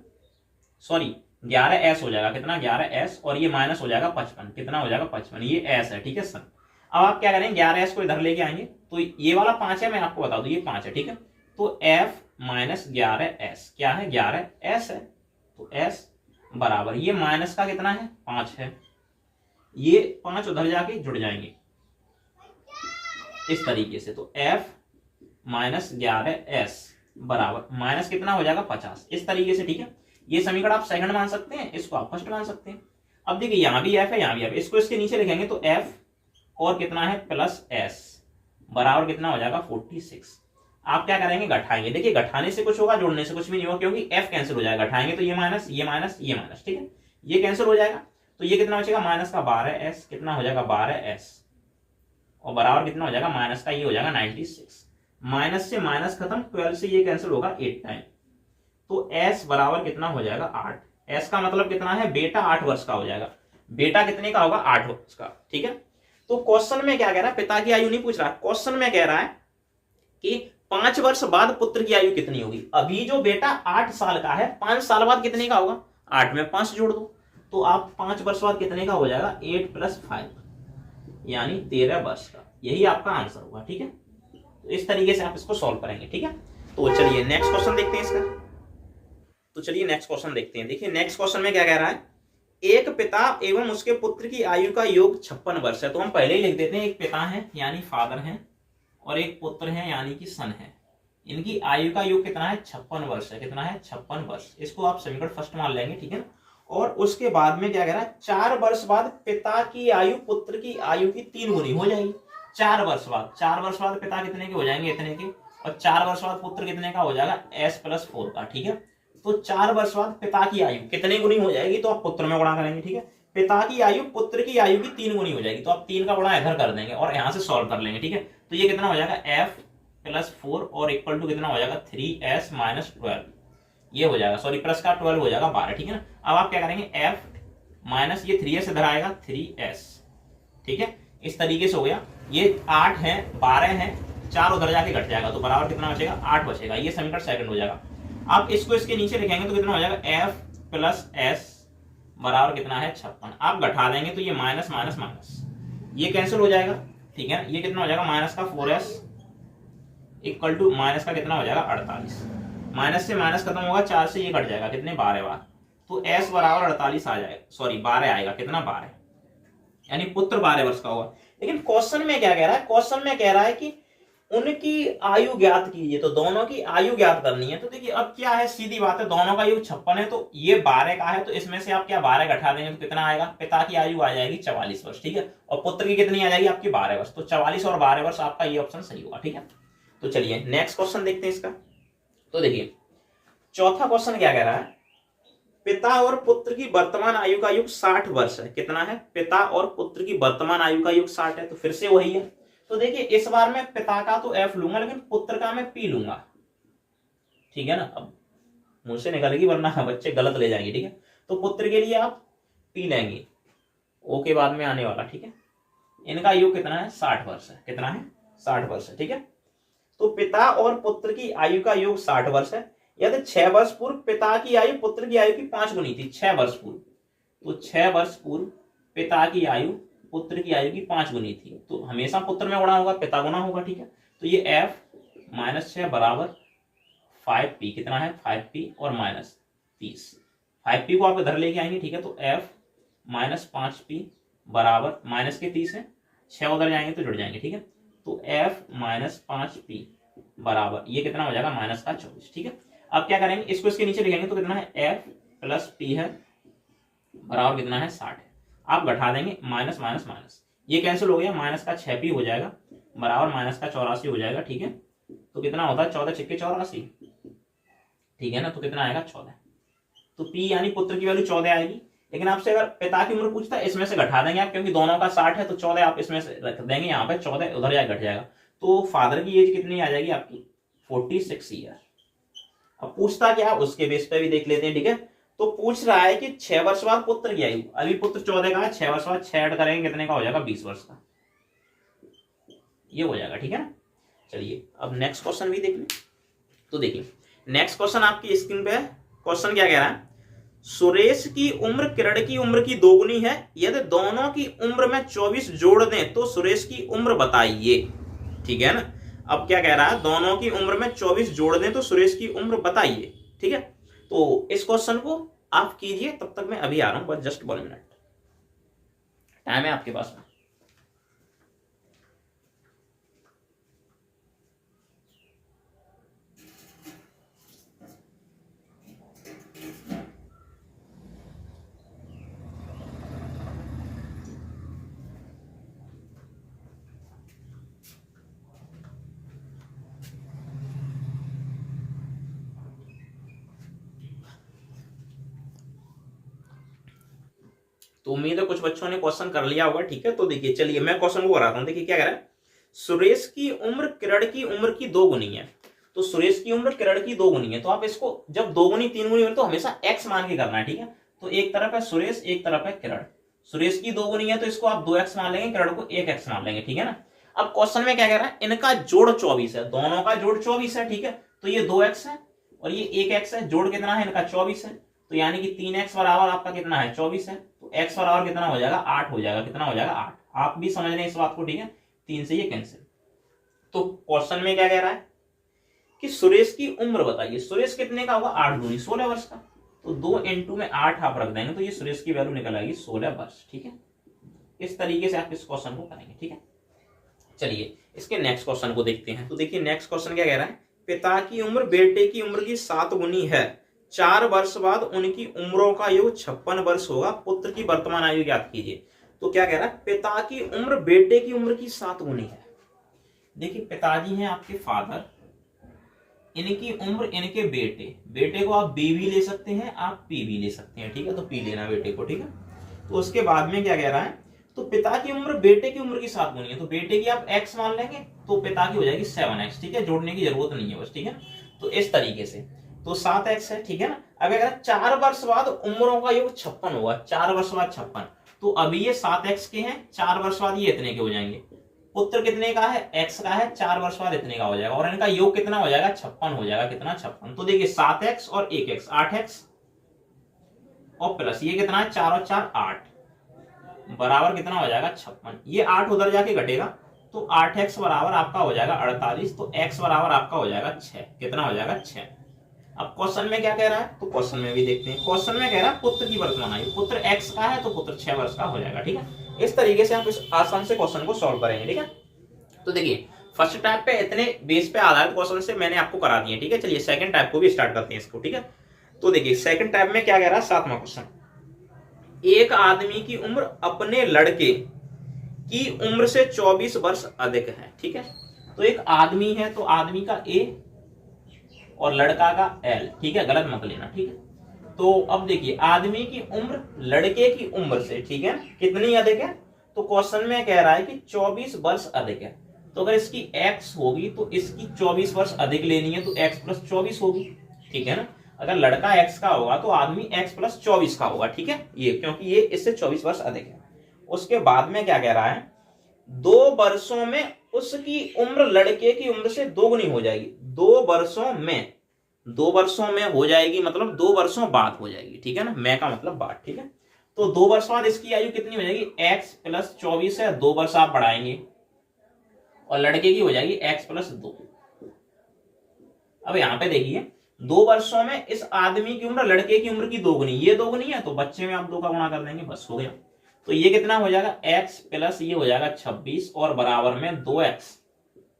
सॉरी 11s हो जाएगा, कितना 11s, और ये माइनस हो जाएगा 55, कितना हो जाएगा 55, ये s है। ठीक है सर, अब आप क्या करेंगे 11s को इधर लेके आएंगे, तो ये वाला 5 है, मैं आपको बता दूं ये 5 है। ठीक है, तो f - 11s क्या है 11s है, तो s बराबर ये माइनस का कितना है 5 है, ये 5 उधर जाके जुड़ जाएंगे इस तरीके से, तो f - 11s बराबर माइनस कितना हो जाएगा 50 इस तरीके से। ठीक है, ये समीकरण आप सेकंड मान सकते हैं, इसको आप फर्स्ट मान सकते हैं। अब देखिए यहां भी f है, यहां भी f, इसको इसके नीचे लिखेंगे तो f और कितना है प्लस s बराबर कितना हो जाएगा 46। आप क्या करेंगे घटाएंगे, देखिए घटाने से कुछ होगा, जोड़ने से कुछ भी नहीं होगा, क्योंकि f कैंसिल हो जाएगा, घटाएंगे तो ये माइनस ये माइनस ये माइनस। ठीक है, ये कैंसिल हो जाएगा, तो ये कितना बचेगा माइनस का 12s, कितना हो जाएगा 12s, और बराबर कितना हो जाएगा माइनस का ये हो जाएगा 96, माइनस से माइनस खत्म, 12 से ये कैंसिल होगा 8 टाइम, तो s बराबर कितना हो जाएगा 8। s का मतलब कितना है बेटा 8 वर्ष का हो जाएगा, बेटा कितने का होगा 8 वर्ष का। ठीक है, तो क्वेश्चन में क्या कह रहा है, पिता की आयु नहीं पूछ रहा, क्वेश्चन में कह रहा है कि 5 वर्ष बाद पुत्र की आयु कितनी होगी। अभी जो बेटा 8 साल का है, 5 साल बाद कितने का होगा, 8 में 5 जोड़ दो, तो आप 5 वर्ष बाद कितने का हो जाएगा 8 + 5 यानी 13 वर्ष का, यही आपका आंसर होगा। ठीक है, तो इस तरीके से आप इसको सॉल्व करेंगे। ठीक है, तो चलिए नेक्स्ट क्वेश्चन देखते हैं इसका। तो चलिए नेक्स्ट क्वेश्चन देखते हैं। देखिए नेक्स्ट क्वेश्चन में क्या कह रहा है, एक पिता एवं उसके पुत्र की आयु का योग 56 वर्ष है। तो हम पहले ही लिख देते हैं, एक पिता है यानी फादर है, और एक पुत्र है यानी कि सन है, इनकी आयु का योग कितना है 56 वर्ष है, कितना है 56 वर्ष, इसको आप समीकरण फर्स्ट मान लेंगे। ठीक है ना, और उसके बाद में क्या कह रहा है 4 वर्ष बाद पिता की आयु पुत्र की आयु की 3 गुनी हो जाएगी। 4 वर्ष बाद, 4 वर्ष बाद पिता कितने के हो जाएंगे इतने के, और 4 वर्ष बाद पुत्र कितने का हो जाएगा s + 4 का। ठीक है, तो 4 वर्ष बाद पिता की आयु कितने गुनी हो जाएगी, तो आप पुत्र में गुणा करेंगे। ठीक है, पिता की आयु पुत्र की आयु की 3 गुनी हो जाएगी, तो आप 3 का गुणा इधर कर देंगे और यहां से सॉल्व कर लेंगे। ठीक है, तो ये कितना हो जाएगा f + 4 और इक्वल टू कितना हो जाएगा 3s - 12, ये हो जाएगा, सॉरी प्लस का 12 हो जाएगा 12। ठीक है ना, अब आप क्या करेंगे f माइनस ये 3s इधर आएगा 3s। ठीक है, इस तरीके से हो गया, ये 8 है 12 है, 4 उधर जाके घट जाएगा, तो बराबर कितना बचेगा 8 बचेगा, ये समीकरण सेकंड हो जाएगा। आप इसको इसके नीचे लिखेंगे तो कितना हो जाएगा f + s बराबर कितना है 56, आप घटा देंगे तो ये माइनस माइनस माइनस ये कैंसिल हो जाएगा। ठीक है, ये कितना हो जाएगा माइनस का 4s इक्वल टू माइनस का कितना हो जाएगा 48, माइनस से माइनस खत्म होगा, 4 से ये कट जाएगा, कितने 12 बार, तो s बराबर 48 आ जाएगा, सॉरी 12 आएगा, कितना 12, यानी पुत्र 12 वर्ष का होगा। लेकिन क्वेश्चन में क्या कह रहा है, क्वेश्चन में कह रहा है कि उनकी आयु ज्ञात कीजिए, तो दोनों की आयु ज्ञात करनी है। तो देखिए अब क्या है, सीधी बात है, दोनों का योग 56 है, तो ये 12 का है, तो इसमें से आप क्या 12 घटा देंगे तो कितना आएगा, पिता की आयु आ जाएगी 44 वर्ष। ठीक है, और पुत्र की कितनी आ जाएगी आपकी 12 वर्ष, तो 44 और 12 वर्ष आपका ये ऑप्शन सही होगा। ठीक है, तो चलिए नेक्स्ट क्वेश्चन देखते हैं इसका। तो देखिए चौथा क्वेश्चन क्या कह रहा है, पिता और पुत्र की वर्तमान आयु का योग 60 वर्ष है। कितना है, पिता और पुत्र की वर्तमान आयु का योग 60 है, तो फिर से वही है। तो देखिए इस बार मैं पिता का तो f लूंगा, लेकिन पुत्र का मैं p लूंगा। ठीक है ना, अब मुंह से निकलेगी वरना बच्चे गलत ले जाएंगे, ठीक है। तो पुत्र के लिए आप पी लेंगे, ओ के बाद में आने वाला, ठीक है। इनका आयु कितना है, 60 वर्ष है, कितना है, 60 वर्ष है, ठीक है। तो पिता और पुत्र की आयु का योग 60 वर्ष है। यदि 6 वर्ष पूर्व पिता की आयु पुत्र की आयु की 5 गुनी थी, 6 वर्ष पूर्व, तो 6 वर्ष पूर्व पिता की आयु पुत्र की आयु की 5 गुनी थी, तो हमेशा पुत्र में गुणा होगा, पिता गुना होगा, ठीक है। तो ये f माइनस 6 बराबर 5p, कितना है 5p और माइनस 30, 5p को आप इधर लेके आएंगे, ठीक है। तो f माइनस 5p बराबर माइनस के 30 है, 6 उधर जाएंगे तो जुड़ जाएंगे, ठीक है। तो f माइनस 5p बराबर ये कितना हो जाएगा, माइनस का 24, ठीक है। अब क्या करेंगे, इसको इसके नीचे लिखेंगे तो कितना है, f प्लस p है बराबर कितना है, 60 है। आप घटा देंगे, माइनस माइनस माइनस, ये कैंसिल हो गया, माइनस का 6p हो जाएगा बराबर माइनस का 84 हो जाएगा, ठीक है। तो कितना होता है, 14 छिक्के 84, ठीक है ना। तो कितना आएगा, 14। तो p यानी पुत्र की वैल्यू 14 आएगी। लेकिन आपसे अगर पिता की उम्र पूछता है, इसमें से घटा देंगे आप, क्योंकि दोनों का 60 है, तो 14 आप इसमें से रख देंगे, यहाँ पे 14 उधर जाए घट जाएगा। तो फादर की एज कितनी आ जाएगी आपकी, 46 ईयर। अब पूछता क्या, उसके बेस पे भी देख लेते हैं, ठीक है। तो पूछ रहा है कि 6 वर्ष बाद पुत्र की आयु, अभी पुत्र 14 का है, 6 वर्ष बाद 6 ऐड करेंगे कितने का हो जाएगा, 20 वर्ष का, ये हो जाएगा, ठीक है ना। चलिए अब नेक्स्ट क्वेश्चन भी देख लें। तो देखिए नेक्स्ट क्वेश्चन आपकी स्क्रीन पे है। क्वेश्चन क्या कह रहा है, सुरेश की उम्र किरण की उम्र की दोगुनी है, यदि दोनों की उम्र में 24 जोड़ दें तो सुरेश की उम्र बताइए, ठीक है ना। अब क्या कह रहा है, दोनों की उम्र में 24 जोड़ दें तो सुरेश की उम्र बताइए, ठीक है। तो इस क्वेश्चन को आप कीजिए, तब तक मैं अभी आ रहा हूं, बस जस्ट 1 मिनट टाइम है आपके पास में। तो उम्मीद है कुछ बच्चों ने क्वेश्चन कर लिया होगा, ठीक है। तो देखिए चलिए मैं क्वेश्चन को कराता हूं। देखिए क्या कह रहा है, सुरेश की उम्र किरण की उम्र की 2 गुनी है। तो सुरेश की उम्र किरण की 2 गुनी है, तो आप इसको जब 2 गुनी 3 गुनी हो तो हमेशा x मान के करना है, ठीक है। तो एक तरफ है सुरेश, एक तरफ है किरण। सुरेश की 2 गुनी है तो इसको आप 2x मान लेंगे, किरण को 1x मान लेंगे, ठीक है ना। अब क्वेश्चन में क्या कह रहा है, इनका जोड़ 24 है, दोनों का जोड़ 24 है, ठीक है। तो ये 2x है और ये 1x है, जोड़ कितना है इनका, 24 है। तो यानी कि 3x बराबर आपका कितना है, 24 है। तो x बराबर कितना हो जाएगा, 8 हो जाएगा, कितना हो जाएगा, 8। आप भी समझ रहे इस बात को, ठीक है। 3 से ये कैंसिल। तो क्वेश्चन में क्या कह रहा है कि सुरेश की उम्र बताइए। सुरेश कितने का होगा, 8 दूनी 16 वर्ष का। तो 2 इंटू में 8 आप रख देंगे तो ये सुरेश की वैल्यू निकल आएगी 16 वर्ष, ठीक है। इस तरीके से आप इस क्वेश्चन को करेंगे, ठीक है। चलिए इसके नेक्स्ट क्वेश्चन को देखते हैं। तो देखिए नेक्स्ट क्वेश्चन क्या कह रहा है, पिता की उम्र बेटे की उम्र की 7 गुनी है, 4 वर्ष बाद उनकी उम्रों का योग 56 वर्ष होगा, पुत्र की वर्तमान आयु ज्ञात कीजिए। तो क्या कह रहा है, पिता की उम्र बेटे की उम्र की 7 गुनी है। देखिए पिताजी हैं आपके फादर, इनकी उम्र इनके बेटे, बेटे को आप बी भी ले सकते हैं, आप पी भी ले सकते हैं, ठीक है। तो पी लेना बेटे को, ठीक है। तो उसके बाद में क्या कह रहा है, तो पिता की उम्र बेटे की उम्र की 7 गुनी है, तो बेटे की आप x मान लेंगे तो पिता की हो जाएगी 7x, ठीक है। जोड़ने की जरूरत नहीं है बस, ठीक है। तो इस तरीके से तो 7x है, ठीक है ना। अब अगर 4 वर्ष बाद उम्रों का योग 56 होगा, 4 वर्ष बाद 56, तो अभी ये 7x के हैं, 4 वर्ष बाद ये इतने के हो जाएंगे। पुत्र कितने का है, x का है, 4 वर्ष बाद इतने का हो जाएगा, और इनका योग कितना हो जाएगा, 56 हो जाएगा, कितना 56। तो देखिए 7x और 1x 8x और प्लस ये कितना है, 4 और 4 8 बराबर कितना हो जाएगा 56। ये 8 उधर जाके घटेगा तो 8x बराबर आपका हो जाएगा 48, तो x बराबर आपका हो जाएगा 6, कितना हो जाएगा 6। अब क्वेश्चन में क्या कह रहा है, तो क्वेश्चन में भी देखते हैं। क्वेश्चन में कह रहा है पुत्र की वर्तमान आयु, पुत्र x का है तो पुत्र 6 वर्ष का हो जाएगा, ठीक है। इस तरीके से आप इस आसान से क्वेश्चन को सॉल्व करेंगे, ठीक है। तो देखिए फर्स्ट टाइप पे इतने बेस पे आधारित क्वेश्चन से मैंने आपको करा दिए, ठीक है। चलिए सेकंड टाइप को भी स्टार्ट करते हैं इसको, ठीक है। तो देखिए सेकंड टाइप में क्या कह रहा है, 7वां क्वेश्चन, एक आदमी की उम्र अपने लड़के की उम्र से 24 वर्ष अधिक है, ठीक है। तो एक आदमी है तो आदमी का A और लड़का का L, ठीक है, गलत मत लेना, ठीक है। तो अब देखिए आदमी की उम्र लड़के की उम्र से, ठीक है, कितनी अधिक है, तो क्वेश्चन में कह रहा है कि 24 वर्ष अधिक है। तो अगर इसकी x होगी तो इसकी 24 वर्ष अधिक लेनी है तो x प्लस 24 होगी, ठीक है ना। अगर लड़का x का होगा तो आदमी x प्लस 24 का होगा, ठीक है, ये क्योंकि ये इससे 24 वर्ष अधिक है। उसके बाद में क्या कह रहा है, 2 वर्षों में उसकी उम्र लड़के की उम्र से दोगुनी हो जाएगी। 2 वर्षों में हो जाएगी, मतलब 2 वर्षों बाद हो जाएगी, ठीक है ना, मैं का मतलब बाद, ठीक है। तो 2 वर्ष बाद इसकी आयु कितनी हो जाएगी, x प्लस 24 है, 2 वर्ष आप बढ़ाएंगे और लड़के की हो जाएगी x प्लस 2। अब यहां पे देखिए 2 वर्षों में इस आदमी की उम्र लड़के की उम्र की दोगुनी, ये दोगुनी है तो बच्चे में आप 2 का गुणा कर देंगे, बस हो गया। तो ये कितना हो जाएगा, x प्लस ये हो जाएगा 26 और बराबर में 2x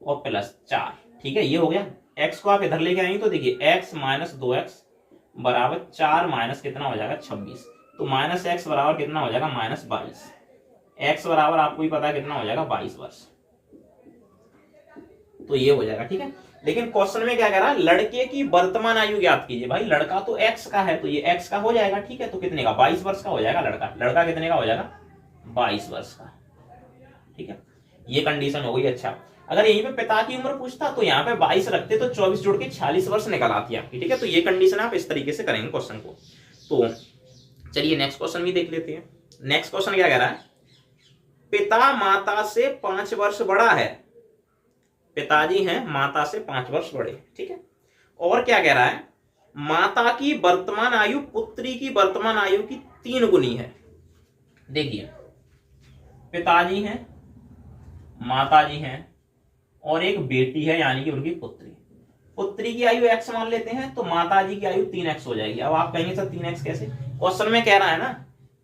और प्लस 4, ठीक है, ये हो गया। x को आप इधर लेके आएंगे तो देखिए x माइनस 2x बराबर 4 माइनस कितना हो जाएगा 26, तो माइनस x बराबर कितना हो जाएगा माइनस 22। x बराबर आपको ही पता है कितना हो जाएगा 22 वर्ष, तो ये हो जाएगा, ठीक है। लेकिन क्वेश्चन में क्या कह रहा है, लड़के की वर्तमान आयु ज्ञात कीजिए। भाई लड़का तो x का है तो ये x का हो जाएगा, ठीक है, तो कितने का 22 वर्ष का हो जाएगा लड़का कितने का हो जाएगा 22 वर्ष का, ठीक है, ये कंडीशन हो गई। अच्छा, अगर यहीं पे पिता की उम्र पूछता तो यहाँ पे 22 रखते तो 24 जोड़ के 46 वर्ष निकल आती आपकी, ठीक है। तो ये कंडीशन आप इस तरीके से करेंगे क्वेश्चन को। तो चलिए नेक्स्ट क्वेश्चन भी देख लेते हैं। नेक्स्ट क्वेश्चन क्या कह रहा है, पिता माता से 5 वर्ष बड़ा है, पिताजी हैं माता से 5 वर्ष बड़े, ठीक है। और क्या कह रहा है, माता की वर्तमान आयु पुत्री की वर्तमान आयु की 3 गुनी है। देखिए पिताजी हैं, माताजी हैं और एक बेटी है यानी कि उनकी पुत्री की आयु x मान लेते हैं तो माताजी की आयु 3x हो जाएगी। अब आप कहेंगे सर 3x कैसे, क्वेश्चन में कह रहा है ना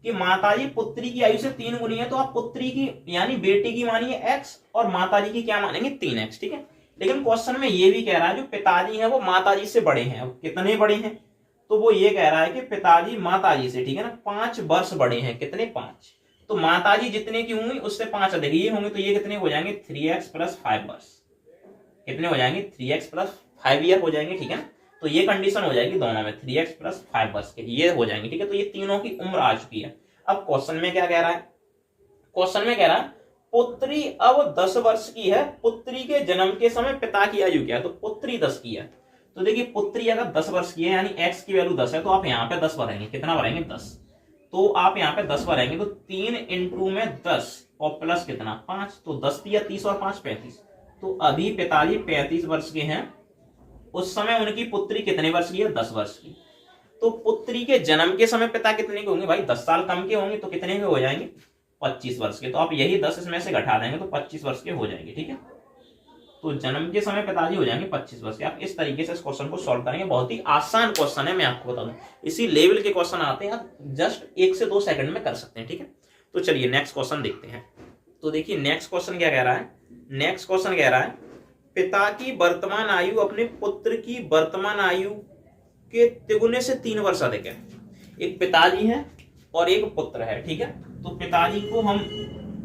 कि माताजी पुत्री की आयु से 3 गुनी है, तो आप पुत्री की यानी बेटी की मानिए x और माताजी की क्या मानेंगे 3x, ठीक है। लेकिन क्वेश्चन में ये भी कह रहा है जो पिताजी है वो माताजी से बड़े हैं। अब कितने बड़े हैं, तो वो ये कह रहा है कि पिताजी माताजी से, ठीक है ना, 5 वर्ष बड़े हैं, कितने 5, तो माताजी जितने की होंगी उससे 5 अधिक ये होंगे, तो ये कितने हो जाएंगे 3x प्लस 5 वर्ष, कितने हो जाएंगे 3x प्लस 5 ईयर हो जाएंगे, ठीक है ना। तो ये कंडीशन हो जाएगी दोनों में 3x प्लस 5 वर्ष के ये हो जाएंगे, ठीक है। तो ये तीनों की उम्र आ चुकी है। अब क्वेश्चन में क्या कह रहा है, क्वेश्चन में कह रहा है पुत्री अब 10 वर्ष की है, पुत्री के जन्म के समय पिता की आयु क्या है, तो पुत्री 10 की है। तो देखिए पुत्री अगर 10 वर्ष की है यानी x की वैल्यू 10 है, तो आप यहाँ पे 10 भरेंगे, कितना भरेंगे 10, तो आप यहाँ पे 10 भरेंगे तो 3 इंटू में 10 और प्लस कितना 5, तो 10 दिया 30 और 5 35, तो अभी पिताजी 35 वर्ष के हैं, उस समय उनकी पुत्री कितने वर्ष की है 10 वर्ष की। तो पुत्री के जन्म के समय पिता कितने के होंगे भाई 10 साल कम के होंगे, तो कितने के हो जाएंगे 25 वर्ष के, तो आप यही 10 इसमें से घटा देंगे तो 25 वर्ष के हो जाएंगे, ठीक है। तो जन्म के समय पिताजी हो जाएंगे 25 वर्ष के। आप इस तरीके से इस क्वेश्चन को सॉल्व करेंगे, बहुत ही आसान क्वेश्चन है, मैं आपको बता दूं इसी लेवल के क्वेश्चन आते हैं, आप जस्ट 1 से 2 सेकंड में कर सकते हैं, ठीक है। तो चलिए नेक्स्ट क्वेश्चन देखते हैं। तो देखिए नेक्स्ट क्वेश्चन क्या कह रहा है, नेक्स्ट क्वेश्चन कह रहा है पिता की वर्तमान आयु अपने पुत्र की वर्तमान आयु के तिगुने से 3 वर्ष अधिक है। एक पिताजी है और एक पुत्र है, ठीक है। तो पिताजी को हम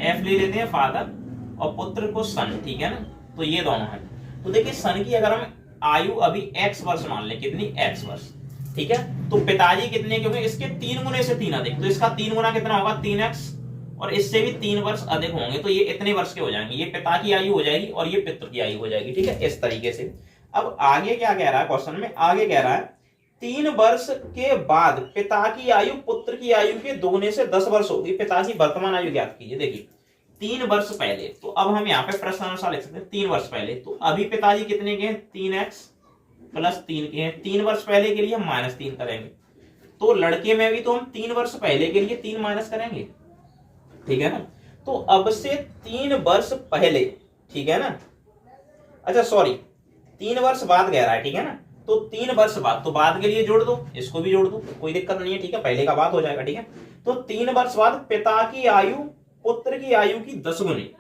एफ ले लेते हैं फादर और पुत्र को सन, ठीक है ना, तो ये दोनों है। तो देखिए सन की अगर हम आयु अभी x वर्ष मान ले, कितनी x वर्ष, ठीक है। तो पिताजी कितने के होंगे, इसके 3 गुने से 3 अधिक, तो इसका 3 गुना कितना होगा 3x और इससे भी 3 वर्ष अधिक होंगे, तो ये इतने वर्ष के हो जाएंगे, ये पिता की आयु हो जाएगी और ये पितृ की आयु हो जाएगी, ठीक है, इस तरीके से। अब आगे क्या कह रहा है क्वेश्चन में, आगे कह रहा है 3 वर्ष के बाद पिता की आयु पुत्र की आयु के दोगुने से 10 वर्ष होगी, पिता की वर्तमान आयु ज्ञात कीजिए। देखिए 3 वर्ष पहले, तो अब हम यहाँ पे प्रश्न अनुसार लिख सकते हैं 3 वर्ष पहले, तो अभी पिताजी कितने के हैं 3x प्लस 3 के हैं, 3 वर्ष पहले के लिए हम -3 करेंगे, तो लड़के में भी तो हम 3 वर्ष पहले के लिए 3 माइनस करेंगे, ठीक है ना। तो अब से 3 वर्ष पहले, ठीक है ना, अच्छा सॉरी 3 वर्ष बाद कह रहा है, ठीक है ना, तो 3 वर्ष बाद, तो बाद के लिए जोड़ दो, इसको भी जोड़ दो, कोई दिक्कत नहीं है, ठीक है, पहले का बात हो जाएगा, ठीक है। तो 3 वर्ष बाद पिता की आयु पुत्र की आयु की 10 गुनी,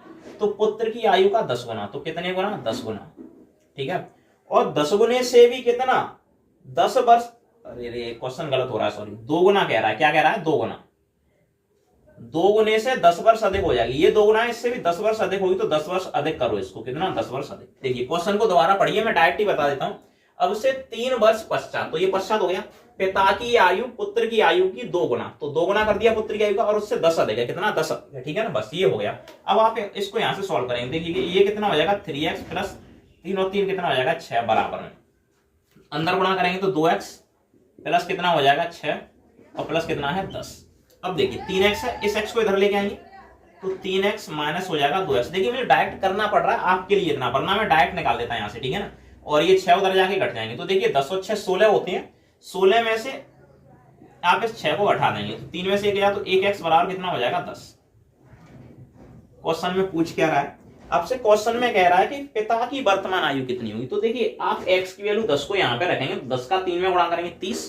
तो पुत्र की आयु का 10 गुना, तो कितने गुना 10 गुना, ठीक है। और 10 गुने से भी कितना 10 वर्ष, अरे क्वेश्चन गलत हो रहा है, सॉरी 2 गुना कह रहा है, क्या कह रहा है 2 गुना, 2 गुने से 10 वर्ष अधिक हो जाएगी, ये 2 गुना इससे भी 10 वर्ष अधिक होगी, तो 10 वर्ष अधिक करो इसको, कितना 10 वर्ष अधिक। देखिए क्वेश्चन को दोबारा पढ़िए, मैं डायरेक्ट ही बता देता हूं। अब से 3 वर्ष पश्चात, तो ये पश्चात हो गया, पिता की आयु पुत्र की आयु की 2 गुना, तो 2 गुना कर दिया पुत्र की आयु का और उससे 10 अधिक है, कितना 10 अधिक है, ठीक है ना, बस ये हो गया। अब आप इसको यहां से सॉल्व करेंगे, देखिए ये कितना हो जाएगा 3x प्लस 3 और 3 कितना हो जाएगा 6 बराबर में, अंदर गुणा करेंगे तो 2x प्लस कितना हो जाएगा 6 और प्लस कितना है 10। अब देखिए 3x है, इस x को इधर लेके आएंगे तो 3x माइनस हो जाएगा 2x। देखिए मुझे डायरेक्ट करना पड़ रहा है आपके लिए इतना, वरना मैं डायरेक्ट निकाल देता यहाँ से, ठीक है ना। और ये 6 उधर जाके घट जाएंगे तो देखिए 10 और 6 16 होते हैं, 16 में से आप इस 6 को घटा देंगे तो 3 में से 1 गया तो 1x बराबर कितना हो जाएगा 10। क्वेश्चन में पूछ क्या रहा है आपसे, क्वेश्चन में कह रहा है कि पिता की वर्तमान आयु कितनी होगी। तो देखिए आप x की वैल्यू 10 को यहाँ पे रखेंगे तो 10 का 3 में गुणा करेंगे 30,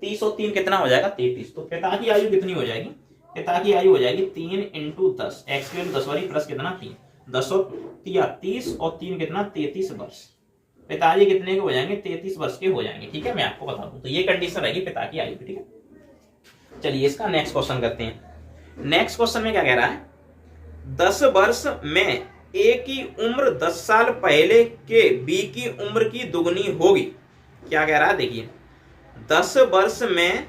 30 और 3 कितना हो जाएगा 33। तो पिता की आयु कितनी हो जाएगी, पिता की आयु हो जाएगी 3 × 10, x की वैल्यू 10 वाली प्लस कितना 3, 10 और 30 और 3 कितना 33 वर्ष। पिताजी कितने के हो जाएंगे 33 वर्ष के हो जाएंगे, ठीक है। मैं आपको बता दूं तो ये कंडीशन रहेगी पिता की आयु की, ठीक है। चलिए इसका नेक्स्ट क्वेश्चन करते हैं। नेक्स्ट क्वेश्चन में क्या कह रहा है, 10 वर्ष में ए की उम्र 10 साल पहले के बी की उम्र की दुगनी होगी। क्या कह रहा है देखिए, 10 वर्ष में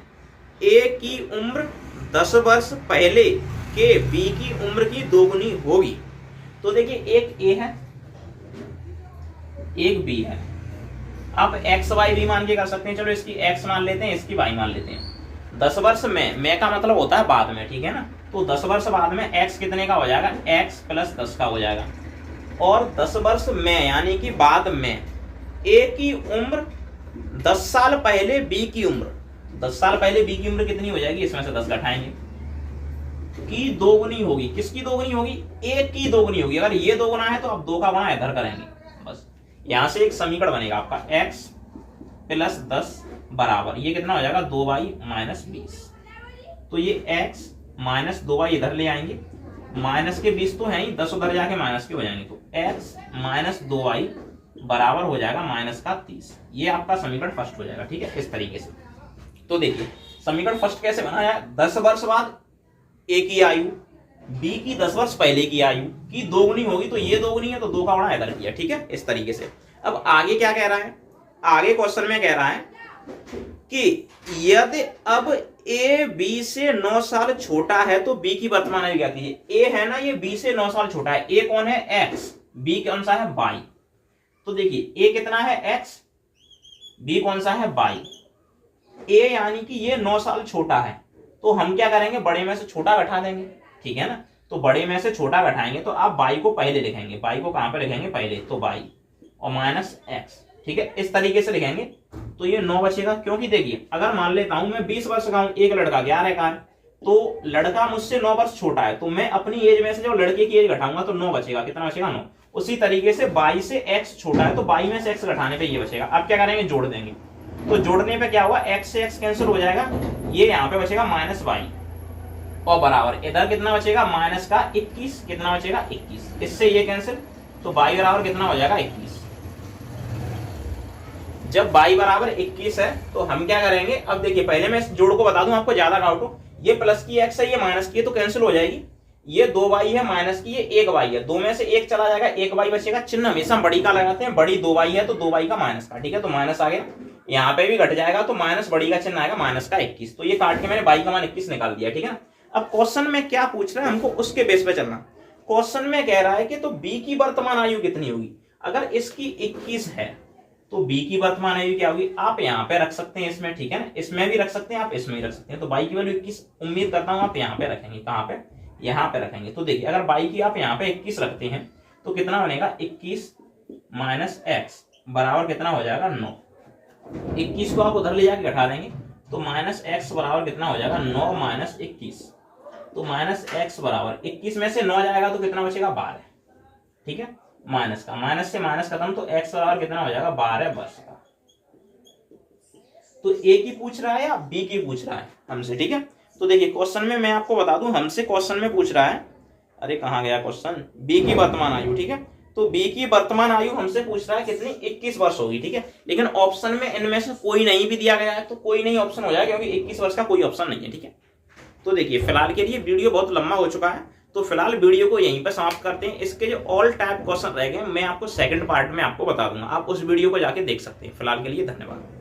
ए की उम्र 10 वर्ष पहले के बी की उम्र की दोगुनी होगी। तो देखिए एक ए है एक बी है, आप एक्स वाई भी मान के कर सकते हैं, चलो इसकी एक्स मान लेते हैं इसकी वाई मान लेते हैं। 10 वर्ष में का मतलब होता है बाद में, ठीक है ना। तो 10 वर्ष बाद में x कितने का हो जाएगा, x प्लस 10 का हो जाएगा। और 10 वर्ष में यानी कि बाद में a की उम्र 10 साल पहले b की उम्र, 10 साल पहले b की उम्र कितनी हो जाएगी, इसमें से 10 घटाएंगे की दोगुनी होगी। किसकी दोगुनी होगी, a की दोगुनी होगी। अगर ये दोगुना है तो आप 2 का गुणा इधर करेंगे, बस यहां से एक समीकरण बनेगा आपका x प्लस 10 बराबर ये कितना हो जाएगा 2y माइनस 20। तो ये x माइनस 2y इधर ले आएंगे, माइनस के 20 तो है ही, 10 उधर जाके माइनस के हो जाएंगे तो x माइनस 2y बराबर हो जाएगा माइनस का 30। ये आपका समीकरण फर्स्ट हो जाएगा, ठीक है, इस तरीके से। तो देखिए समीकरण फर्स्ट कैसे बना है, 10 वर्ष बाद a की आयु b की 10 वर्ष पहले की आयु की दोगुनी होगी, तो ये दोगुनी है तो 2 का गुणा इधर किया, ठीक है, इस तरीके से। अब आगे क्या कह रहा है, आगे क्वेश्चन में कह रहा है कि यदि अब a b से 9 साल छोटा है तो b की वर्तमान आयु क्या थी। a है ना, ये b से 9 साल छोटा है, a कौन है x, b कौन सा है y। तो देखिए a कितना है x, b कौन सा है y। a यानी कि ये 9 साल छोटा है, तो हम क्या करेंगे बड़े में से छोटा घटा देंगे, ठीक है ना। तो बड़े में से छोटा घटाएंगे तो आप y को पहले लिखेंगे, y को कहां पे लिखेंगे पहले, तो y और माइनस x, ठीक है, इस तरीके से लिखेंगे तो ये 9 बचेगा। क्योंकि देखिए अगर मान लेता हूं मैं 20 वर्ष का हूं, एक लड़का 11 का है, तो लड़का मुझसे 9 वर्ष छोटा है, तो मैं अपनी एज में से जब लड़के की एज घटाऊंगा तो 9 बचेगा, कितना बचेगा 9। उसी तरीके से y से x छोटा है तो y में से x घटाने पे ये बचेगा। अब क्या करेंगे जोड़ देंगे, तो जोड़ने पे क्या हुआ x से x कैंसिल हो जाएगा, ये यहाँ पे बचेगा माइनस y और बराबर इधर कितना बचेगा माइनस का 21, कितना बचेगा 21, इससे ये कैंसिल, तो y बराबर कितना हो जाएगा 21। जब y बराबर 21 है तो हम क्या करेंगे, अब देखिए पहले मैं इस जोड़ को बता दूं आपको ज्यादा डाउट हो, ये प्लस की x है ये माइनस की है तो कैंसिल हो जाएगी, ये 2y है माइनस की ये 1y है, 2 में से 1 चला जाएगा 1y बचेगा। चिन्ह हमेशा बड़ी का लगाते हैं, बड़ी 2y है तो 2y का माइनस का, ठीक है, तो माइनस आ गया, यहाँ पे भी घट जाएगा तो माइनस बड़ी का चिन्ह आएगा माइनस का 21। तो ये काट के मैंने y का मान 21 निकाल दिया, ठीक है। अब क्वेश्चन में क्या पूछ रहा है हमको उसके बेस पे चलना। क्वेश्चन में कह रहा है कि तो b की वर्तमान आयु कितनी होगी। अगर इसकी 21 है तो b की वर्तमान आयु क्या होगी, आप यहाँ पे रख सकते हैं इसमें, ठीक है ना, इसमें भी रख सकते हैं आप इसमें भी रख सकते हैं। तो y की वैल्यू 21 उम्मीद करता हूं आप यहाँ पे रखेंगे, कहाँ पे, यहाँ पे रखेंगे। तो देखिए अगर y की आप यहाँ पे 21 रखते हैं तो कितना बनेगा 21 माइनस x बराबर कितना हो जाएगा 9। 21 को आप उधर ले जाके घटा देंगे तो माइनस x बराबर कितना हो जाएगा 9 माइनस 21, तो माइनस x बराबर 21 में से 9 जाएगा तो कितना बचेगा 12, ठीक है, माइनस का, माइनस से माइनस खत्म, तो x बराबर कितना हो जाएगा 12 वर्ष का। तो a की पूछ रहा है या b की पूछ रहा है हमसे, ठीक है। तो देखिए क्वेश्चन में मैं आपको बता दूं हमसे क्वेश्चन में पूछ रहा है, अरे कहां गया क्वेश्चन, b की वर्तमान आयु, ठीक है। तो b की वर्तमान आयु हमसे पूछ रहा है कितनी 21 वर्ष होगी, ठीक है। लेकिन ऑप्शन में इनमें से कोई नहीं भी दिया गया है तो कोई नहीं ऑप्शन हो जाएगा, क्योंकि 21 वर्ष का कोई ऑप्शन नहीं है, ठीक है। तो देखिए फिलहाल के लिए वीडियो बहुत लंबा हो चुका है, तो फिलहाल वीडियो को यहीं पर समाप्त करते हैं। इसके जो ऑल टाइप क्वेश्चन रह गए मैं आपको सेकंड पार्ट में आपको बता दूंगा, आप उस वीडियो को जाके देख सकते हैं। फिलहाल के लिए धन्यवाद।